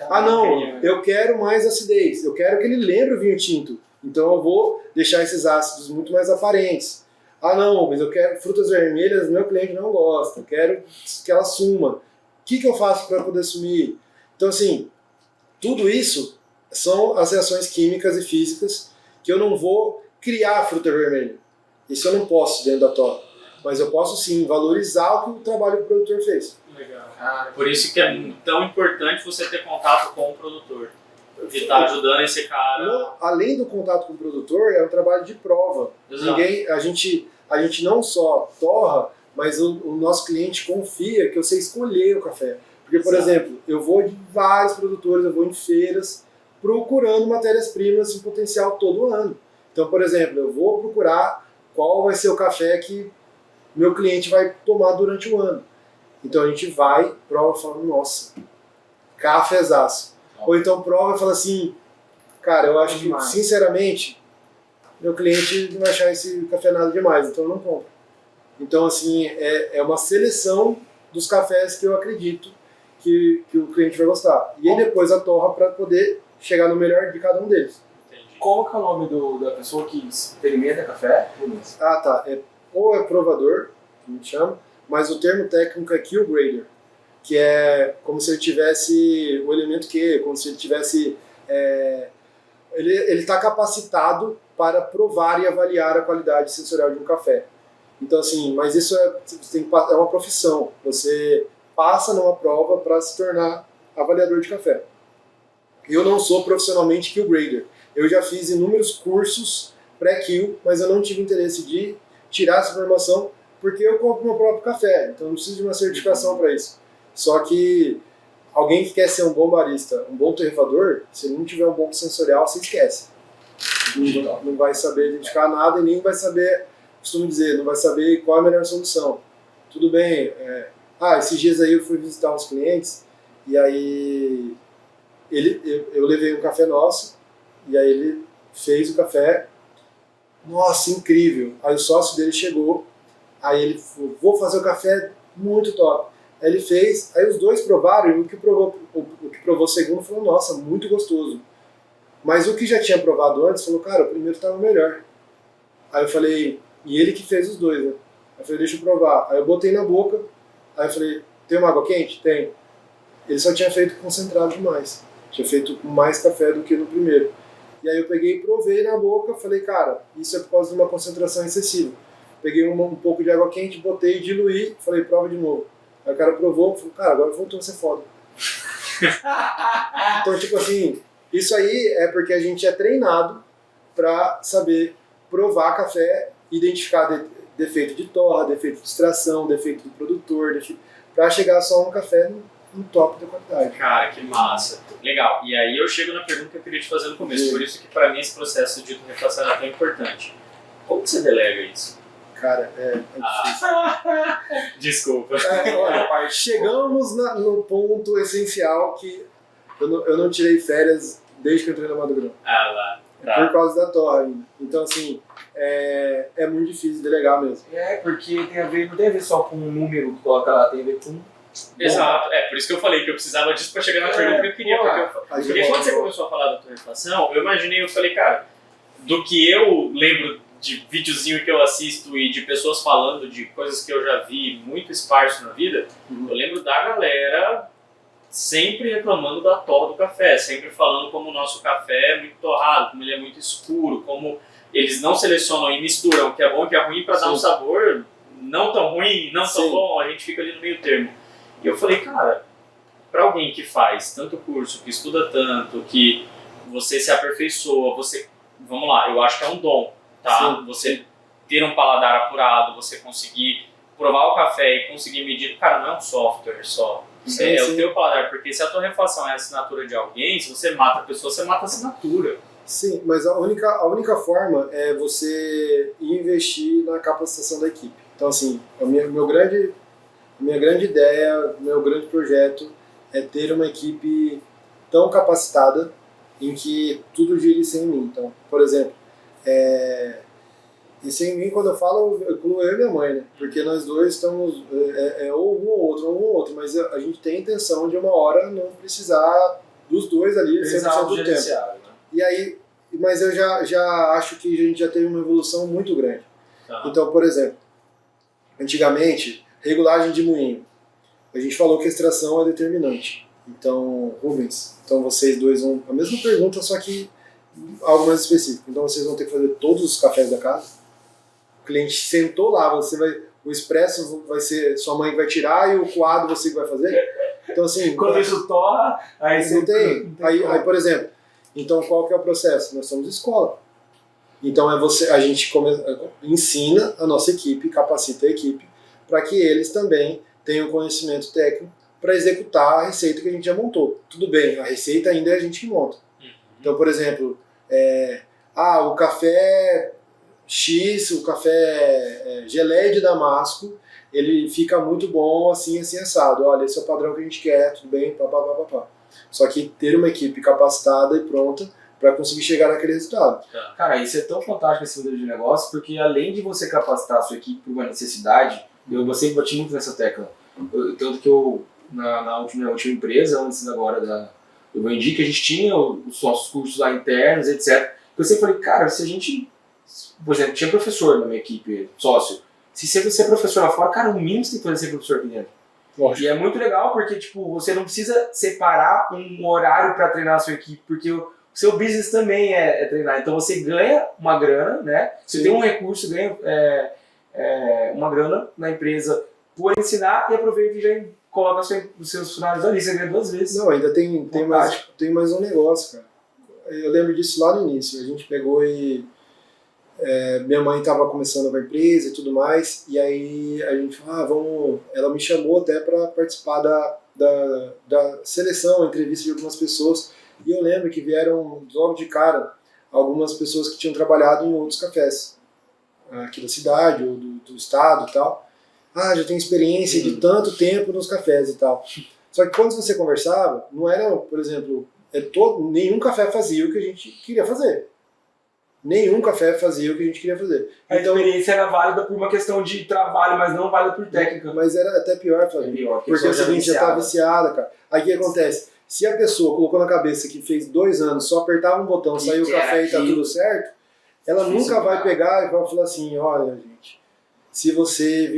Não, eu quero mais acidez, eu quero que ele lembre o vinho tinto, então eu vou deixar esses ácidos muito mais aparentes. Não, mas eu quero frutas vermelhas, meu cliente não gosta, eu quero que ela suma. O que eu faço para poder sumir? Então, assim, tudo isso são as reações químicas e físicas que eu não vou criar a fruta vermelha. Isso eu não posso dentro da torta. Mas eu posso sim valorizar o trabalho que o produtor fez. Legal. Por isso que é tão importante você ter contato com o produtor. De estar ajudando esse cara. Não, além do contato com o produtor, é um trabalho de prova. Exato. A gente não só torra, mas o nosso cliente confia que eu sei escolher o café. Porque, por Exato. exemplo, eu vou de vários produtores, eu vou em feiras, procurando matérias-primas em potencial todo ano. Então, por exemplo, eu vou procurar qual vai ser o café que meu cliente vai tomar durante o ano. Então a gente vai, prova e fala, nossa, cafezaço. Ou então prova e fala assim, cara, eu acho que, sinceramente, meu cliente não vai achar esse café nada demais, então eu não compro. Então, assim, é uma seleção dos cafés que eu acredito que o cliente vai gostar. E aí depois a torra para poder chegar no melhor de cada um deles. Entendi. Como que é o nome da pessoa que experimenta café? Ah, tá. Ou é provador, que a gente chama, mas o termo técnico é Q Grader, que é como se ele tivesse o elemento Q, como se ele tivesse... ele está capacitado para provar e avaliar a qualidade sensorial de um café. Então, assim, mas isso é uma profissão. Você passa numa prova para se tornar avaliador de café. Eu não sou profissionalmente Q Grader. Eu já fiz inúmeros cursos pré-Q, mas eu não tive interesse de tirar essa formação porque eu compro meu próprio café. Então, eu não preciso de uma certificação para isso. Só que alguém que quer ser um bom barista, um bom torrefador, se ele não tiver um bom sensorial, você esquece. Não vai saber identificar nada e nem vai saber, costumo dizer, não vai saber qual é a melhor solução. Tudo bem, esses dias aí eu fui visitar uns clientes e aí eu levei um café nosso e aí ele fez o café, nossa, incrível. Aí o sócio dele chegou, aí ele falou, vou fazer o café muito top. Aí ele fez, aí os dois provaram e o que provou o segundo falou, nossa, muito gostoso. Mas o que já tinha provado antes falou, cara, o primeiro estava melhor. Aí eu falei, e ele que fez os dois, né? Aí eu falei, deixa eu provar. Aí eu botei na boca, aí eu falei, tem uma água quente? Tem. Ele só tinha feito concentrado demais. Tinha feito com mais café do que no primeiro. E aí eu peguei e provei na boca, falei, cara, isso é por causa de uma concentração excessiva. Peguei um pouco de água quente, botei, diluí, falei, prova de novo. Aí o cara provou, falou, cara, agora voltou a ser foda. Então, tipo assim, isso aí é porque a gente é treinado para saber provar café, identificar defeito de torra, defeito de extração, defeito do produtor, para chegar só a um café no top da qualidade. Cara, que massa. Legal. E aí eu chego na pergunta que eu queria te fazer no começo, por isso que para mim esse processo de torrefação é tão importante. Como você delega isso? Cara, é difícil. Desculpa. Olha, chegamos no ponto essencial que eu não tirei férias desde que eu entrei na Maduro. Ah lá. Tá. Por causa da torre ainda. Então, assim, é muito difícil delegar mesmo. Porque não tem a ver só com o número que coloca lá, tem a ver com... Exato, por isso que eu falei que eu precisava disso pra chegar na pergunta que eu queria. Porque quando você começou a falar da torrefação, eu falei, cara, do que eu lembro de videozinho que eu assisto e de pessoas falando de coisas que eu já vi muito esparso na vida, eu lembro da galera sempre reclamando da torra do café, sempre falando como o nosso café é muito torrado, como ele é muito escuro, como eles não selecionam e misturam o que é bom e o que é ruim para dar um sabor não tão ruim, não tão bom, a gente fica ali no meio termo. E eu falei, cara, para alguém que faz tanto curso, que estuda tanto, que você se aperfeiçoa, vamos lá, eu acho que é um dom, tá? Você ter um paladar apurado, você conseguir provar o café e conseguir medir, cara, não é um software só. É o teu paladar, porque se a torrefação é a assinatura de alguém, se você mata a pessoa, você mata a assinatura. Sim, mas a única forma é você investir na capacitação da equipe. Então, assim, a minha grande ideia, meu grande projeto é ter uma equipe tão capacitada em que tudo gire sem mim. Então, por exemplo, e sem mim, quando eu falo, eu incluo eu e minha mãe, né? Porque nós dois estamos, ou um ou outro, mas a gente tem a intenção de uma hora não precisar dos dois ali 100% do tempo. Né? E aí, mas eu já acho que a gente já teve uma evolução muito grande. Então, por exemplo, antigamente, regulagem de moinho. A gente falou que a extração é determinante. Então, Rubens, então vocês dois vão... A mesma pergunta, só que algo mais específico. Então vocês vão ter que fazer todos os cafés da casa. O cliente sentou lá, o expresso vai ser sua mãe que vai tirar e o coado você que vai fazer. Então, assim... Quando isso torra, aí você... Aí, por exemplo, Então, qual que é o processo? Nós somos escola. Então, a gente ensina a nossa equipe, capacita a equipe, para que eles também tenham conhecimento técnico para executar a receita que a gente já montou. Tudo bem, a receita ainda é a gente que monta. Então, por exemplo, o café X, o café geleia de damasco, ele fica muito bom assim, assim, assado. Olha, esse é o padrão que a gente quer, tudo bem, papapá. Só que ter uma equipe capacitada e pronta para conseguir chegar naquele resultado. Cara, isso é tão fantástico esse modelo de negócio, porque além de você capacitar a sua equipe por uma necessidade, eu sempre bati muito nessa tecla. Tanto que eu, na última empresa, antes agora do Vendi, que a gente tinha os nossos cursos lá internos, etc. Eu sempre falei, cara, se a gente, por exemplo, tinha professor na minha equipe, sócio, se você é professor lá fora, cara, o mínimo que você tem que fazer é ser professor aqui dentro. Lógico. E é muito legal porque, tipo, você não precisa separar um horário para treinar a sua equipe, porque o seu business também é treinar. Então você ganha uma grana, né? Você tem um recurso, ganha uma grana na empresa por ensinar e aproveita e já coloca os seus funcionários ali, você ganha 2 vezes. Não, ainda tem mais um negócio, cara. Eu lembro disso lá no início. A gente pegou e minha mãe estava começando a empresa e tudo mais, e aí a gente falou, ela me chamou até para participar da seleção, entrevista de algumas pessoas, e eu lembro que vieram logo de cara algumas pessoas que tinham trabalhado em outros cafés, aqui da cidade ou do estado e tal. Já tem experiência de tanto tempo nos cafés e tal. Só que quando você conversava, não era, por exemplo, nenhum café fazia o que a gente queria fazer. Nenhum café fazia o que a gente queria fazer. A experiência era válida por uma questão de trabalho, mas não válida por técnica. Mas era até pior, Flavinho. Porque o seguinte, já tá viciada, cara. Aí o que acontece? Se a pessoa colocou na cabeça que fez 2 anos, só apertava um botão, saiu o café e tá tudo certo, ela nunca vai pegar e vai falar assim, olha, gente, se você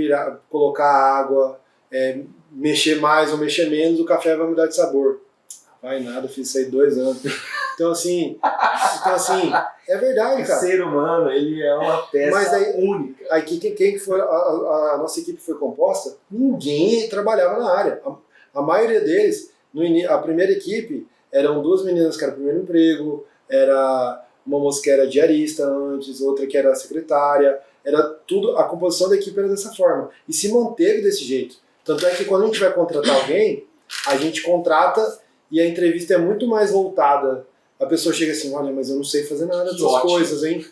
colocar água, mexer mais ou mexer menos, o café vai mudar de sabor. Vai nada, fiz isso aí 2 anos. Então assim, é verdade, cara. O ser humano, ele é uma peça única. Aí quem foi, a nossa equipe foi composta, ninguém trabalhava na área. A maioria deles, a primeira equipe, eram 2 meninas que eram o primeiro emprego, era uma moça que era diarista antes, outra que era secretária, era tudo, a composição da equipe era dessa forma. E se manteve desse jeito. Tanto é que quando a gente vai contratar alguém, a gente contrata e a entrevista é muito mais voltada. A pessoa chega assim, olha, mas eu não sei fazer nada dessas coisas, hein?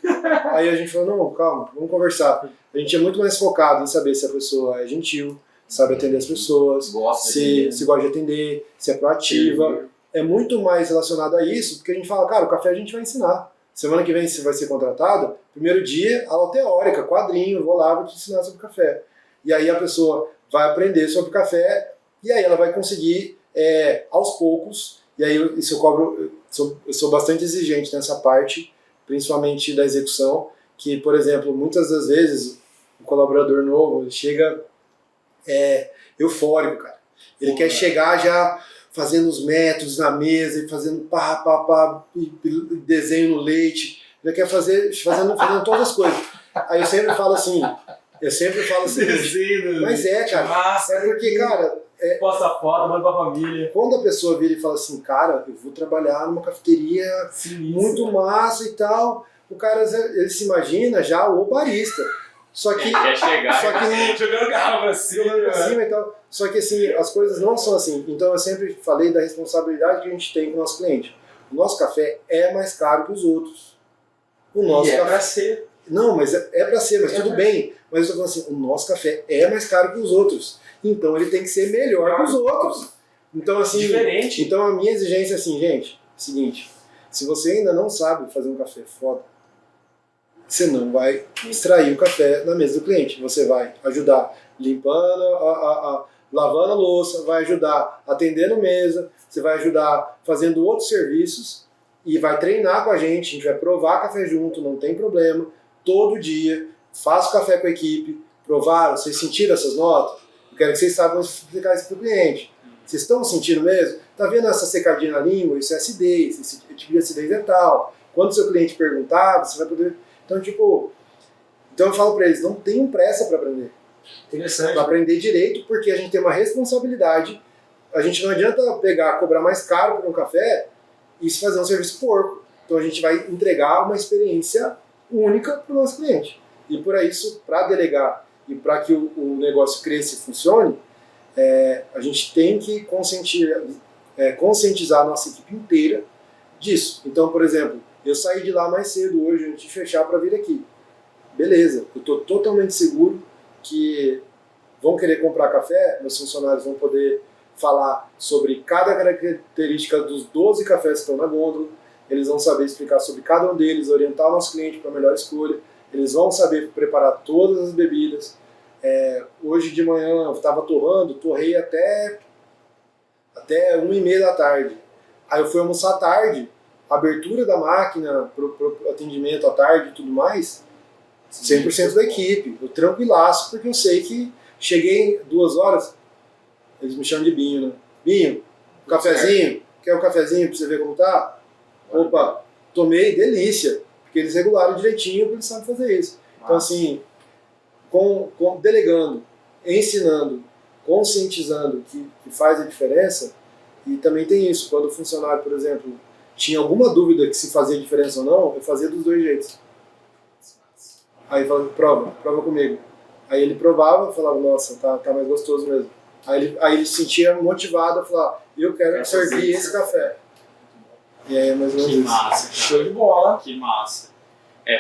Aí a gente fala, não, calma, vamos conversar. A gente é muito mais focado em saber se a pessoa é gentil, sabe atender as pessoas, se gosta de atender, se é proativa. É muito mais relacionado a isso, porque a gente fala, cara, o café a gente vai ensinar. Semana que vem você vai ser contratado, primeiro dia, aula teórica, quadrinho, vou lá, vou te ensinar sobre café. E aí a pessoa vai aprender sobre café, e aí ela vai conseguir, aos poucos, e aí isso eu cobro, eu sou bastante exigente nessa parte, principalmente da execução, que, por exemplo, muitas das vezes, o colaborador novo chega eufórico, cara. Ele quer chegar já fazendo os métodos na mesa, e fazendo desenho no leite, ele quer fazendo todas as coisas. Aí eu sempre falo assim, mas cara, massa, é porque, cara, posta foto, manda pra família. Quando a pessoa vira e fala assim, cara, eu vou trabalhar numa cafeteria muito massa e tal, o cara, ele se imagina já o barista. Só que jogando garrafa pra cima e tal. Só que assim, as coisas não são assim. Então eu sempre falei da responsabilidade que a gente tem com o nosso cliente. O nosso café é mais caro que os outros. O nosso café pra ser. Não, mas é pra ser, mas tudo bem. Mas eu tô falando assim, o nosso café é mais caro que os outros. Então ele tem que ser melhor que os outros. Então assim, diferente. Então a minha exigência é assim, gente, é o seguinte, se você ainda não sabe fazer um café foda, você não vai extrair o café na mesa do cliente. Você vai ajudar limpando, lavando a louça, vai ajudar atendendo mesa, você vai ajudar fazendo outros serviços e vai treinar com a gente vai provar café junto, não tem problema, todo dia, faça o café com a equipe, provaram, vocês sentiram essas notas? Eu quero que vocês saibam explicar isso para o cliente. Vocês estão sentindo mesmo? Tá vendo essa secadinha na língua? Isso é acidez, esse tipo de acidez é tal. Quando o seu cliente perguntar, você vai poder... Então, eu falo para eles, não tenham pressa para aprender. Interessante. Para aprender direito, porque a gente tem uma responsabilidade. A gente não adianta cobrar mais caro por um café e se fazer um serviço porco. Então a gente vai entregar uma experiência única para o nosso cliente. E por isso, para delegar e para que o negócio cresça e funcione, a gente tem que conscientizar a nossa equipe inteira disso. Então, por exemplo, eu saí de lá mais cedo hoje, antes de fechar, para vir aqui. Beleza, eu estou totalmente seguro que vão querer comprar café, meus funcionários vão poder falar sobre cada característica dos 12 cafés que estão na gôndola, eles vão saber explicar sobre cada um deles, orientar o nosso cliente para a melhor escolha, eles vão saber preparar todas as bebidas. Hoje de manhã eu estava torrei até 1h30 da tarde. Aí eu fui almoçar à tarde, a abertura da máquina para o atendimento à tarde e tudo mais, 100% da equipe, eu tranquilaço, porque eu sei que cheguei 2 horas, eles me chamam de Binho, né? Binho, um cafezinho, quer um cafezinho para você ver como tá? Opa, tomei, delícia, porque eles regularam direitinho, porque eles sabem fazer isso. Então assim, delegando, ensinando, conscientizando que faz a diferença. E também tem isso, quando o funcionário, por exemplo, tinha alguma dúvida que se fazia diferença ou não, eu fazia dos 2 jeitos. Aí eu falava, prova comigo. Aí ele provava, falava, nossa, tá mais gostoso mesmo. Aí ele se sentia motivado a falar, eu quero servir esse café. E aí é mais ou menos Que isso. massa, cara. Show de bola. Que massa.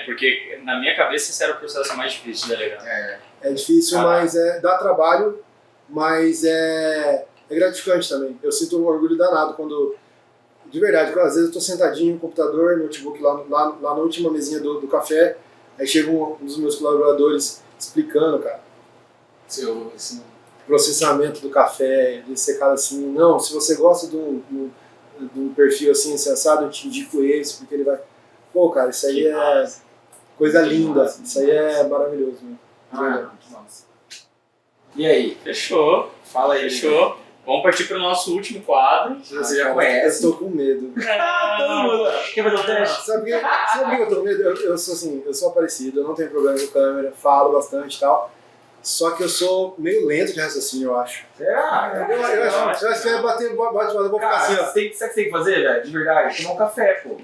Porque na minha cabeça esse era o processo mais difícil de delegar. É difícil, mas dá trabalho, mas é gratificante também. Eu sinto um orgulho danado quando, de verdade, às vezes eu estou sentadinho no computador, notebook lá na última mesinha do café, aí chega um dos meus colaboradores explicando, cara, Esse processamento do café, esse cara assim, não, se você gosta de um perfil assim, sensado, eu te indico esse, porque ele vai... Pô, cara, isso aí coisa linda, isso aí é maravilhoso, né? que massa. E aí? Fechou. Fala aí. Fechou. Vamos partir para o nosso último quadro. Você já conhece. Eu tô com medo. Todo mundo. Quer fazer um teste? Sabe por que eu tô com medo? Eu sou assim, eu sou aparecido, eu não tenho problema com câmera, falo bastante e tal. Só que eu sou meio lento de raciocínio, eu acho. Será? Eu acho que vai bater, eu vou ficar assim, ó. Sabe o que você tem que fazer, velho? De verdade? Tomar um café, pô.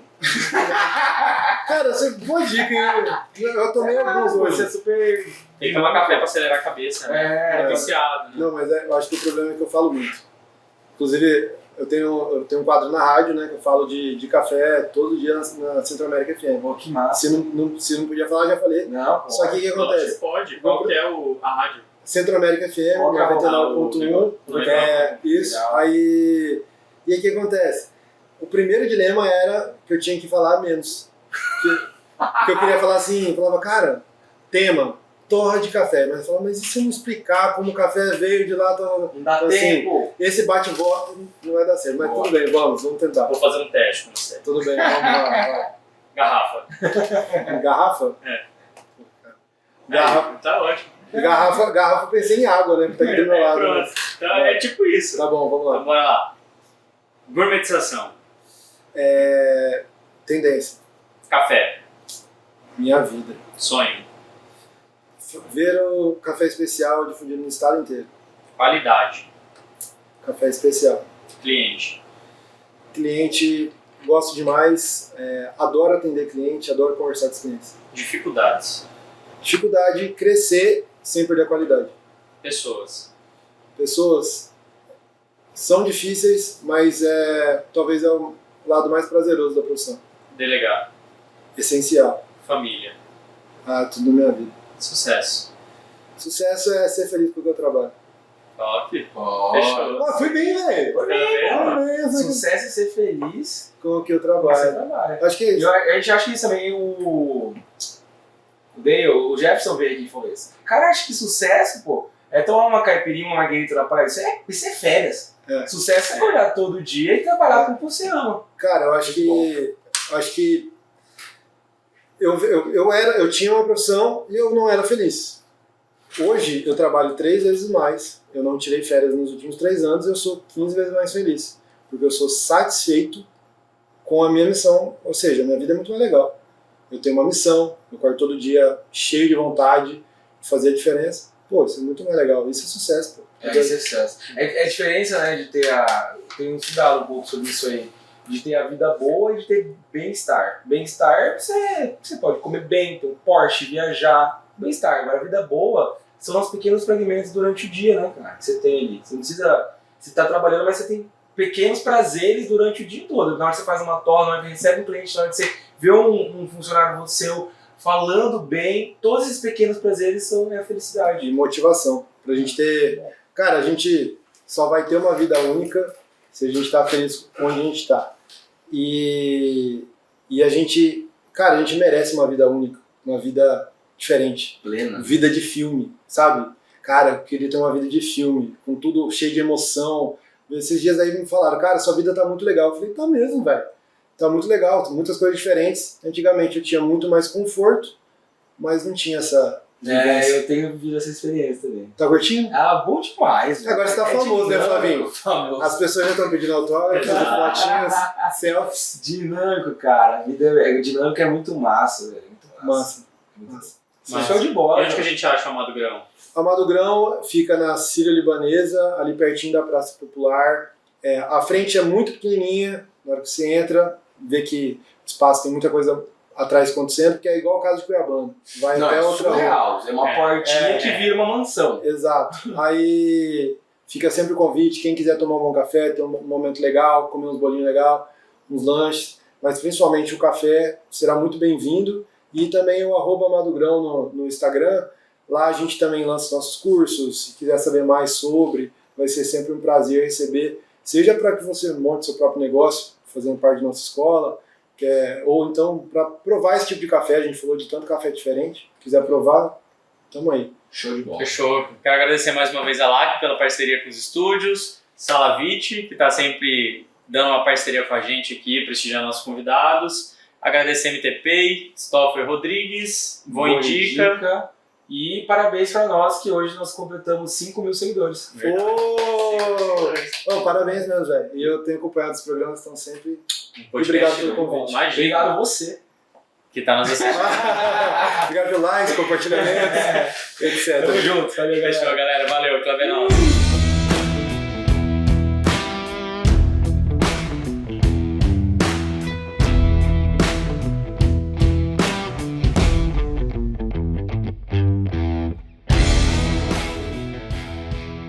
Cara, você boa dica, hein? Eu tomei alguns hoje. Você é super... Tem que tomar café para acelerar a cabeça, né? É viciado, né? Não, mas eu acho que o problema é que eu falo muito. Inclusive, eu tenho um quadro na rádio, né, que eu falo de café todo dia na Centro América FM. Pô, que massa. Se não podia falar, já falei. Não, pô. Só que o que acontece? Você pode. Qual que é a rádio? Centro América FM, 99.1. Isso. Legal. Aí. E aí o que acontece? O primeiro dilema era que eu tinha que falar menos. Que eu queria falar assim, eu falava, cara, tema, torra de café. Mas eu falava, mas e se eu não explicar como o café veio de lá? Não dá então, assim, tempo. esse bate-volta não vai dar certo. Mas tudo bem, vamos tentar. Vou fazer um teste com você. Tudo bem, vamos lá. Vai. Garrafa. Garrafa? Garrafa. Tá ótimo. Garrafa, pensei em água, né? Que tá aqui do meu lado. Pronto. Né? Então é tipo isso. Tá bom, vamos lá. Então bora lá. Gourmetização. Tendência. Café. Minha vida. Sonho. Ver o café especial difundido no estado inteiro. Qualidade. Café especial. Cliente. Cliente, gosto demais. Adoro atender cliente, adoro conversar com os clientes. Dificuldades. Dificuldade, crescer sem perder a qualidade. Pessoas. Pessoas são difíceis, mas talvez é o lado mais prazeroso da profissão. Delegar. Essencial. Família. Tudo na minha vida. Sucesso. Sucesso é ser feliz com o que eu trabalho. Top. Fechou. Fui bem, velho! Tá vendo? Sucesso é ser feliz Com o que eu com trabalho. você trabalha. Acho que é isso. A gente acha que isso também o Jefferson veio aqui e falou isso. O cara acha que sucesso, pô, é tomar uma caipirinha, uma marguerita na praia. Isso é férias. Sucesso é acordar todo dia e trabalhar com o que você ama. Cara, eu acho que eu tinha uma profissão e eu não era feliz. Hoje eu trabalho 3 vezes mais, eu não tirei férias nos últimos 3 anos e eu sou 15 vezes mais feliz. Porque eu sou satisfeito com a minha missão, ou seja, a minha vida é muito mais legal. Eu tenho uma missão, eu acordo todo dia cheio de vontade de fazer a diferença. Pô, isso é muito mais legal, isso é sucesso, pô. É sucesso. É a diferença, né, de tenho estudado um pouco sobre isso aí. de ter a vida boa e de ter bem-estar. Bem-estar, você pode comer bem, ter um Porsche, viajar. Bem-estar. Agora, a vida boa são os pequenos fragmentos durante o dia, né, cara? Que você tem ali. Você não precisa... Você tá trabalhando, mas você tem pequenos prazeres durante o dia todo. Na hora que você faz uma torna, na hora que recebe um cliente, na hora que você vê um funcionário seu falando bem, todos esses pequenos prazeres são a felicidade. E motivação. Pra gente ter... Cara, a gente só vai ter uma vida única se a gente tá feliz onde a gente tá. E a gente... Cara, a gente merece uma vida única. Uma vida diferente. Plena. Vida de filme, sabe? Cara, eu queria ter uma vida de filme, com tudo cheio de emoção. Esses dias aí me falaram, cara, sua vida tá muito legal. Eu falei, tá mesmo, velho. Tá muito legal, tem muitas coisas diferentes. Antigamente eu tinha muito mais conforto, mas não tinha essa vivência. Eu tenho vivido essa experiência também. Tá curtindo? Ah, bom demais. Agora você tá famoso, né, Flavinho? Famoso. As pessoas já estão pedindo autógrafos, fotinhas, selfies. Dinâmico, cara. A vida dinâmica é muito massa, velho. Muito massa. Massa. Show de bola. E onde que a gente acha o Amado Grão? Amado Grão fica na Sírio-Libanesa, ali pertinho da Praça Popular. A frente é muito pequenininha, na hora que você entra, vê que o espaço tem muita coisa atrás acontecendo, porque é igual o caso de Cuiabá. Vai até outra rua. Surreal. É uma portinha que vira uma mansão. Exato. Aí fica sempre o convite, quem quiser tomar um bom café, ter um momento legal, comer uns bolinhos legais, uns lanches, mas principalmente o café será muito bem-vindo. E também o @AmadoGrão no Instagram. Lá a gente também lança nossos cursos. Se quiser saber mais sobre, vai ser sempre um prazer receber. Seja para que você monte seu próprio negócio, fazendo parte de nossa escola, ou então para provar esse tipo de café. A gente falou de tanto café diferente. Se quiser provar, tamo aí. Show de bola. Fechou. Quero agradecer mais uma vez a LAC pela parceria com os estúdios, Salavite, que está sempre dando uma parceria com a gente aqui, prestigiando nossos convidados. Agradecer MTP, Stoffer Rodrigues, Boa Indica. E parabéns para nós, que hoje nós completamos 5.000 seguidores. Parabéns mesmo, velho. E eu tenho acompanhado os programas, estão sempre... Obrigado pelo convite. Imagina. Obrigado a você. Que está nos assistindo. Obrigado pelo like, compartilhamento, etc. Tamo junto. Valeu, galera. Fechou, galera. Valeu, Clavenão.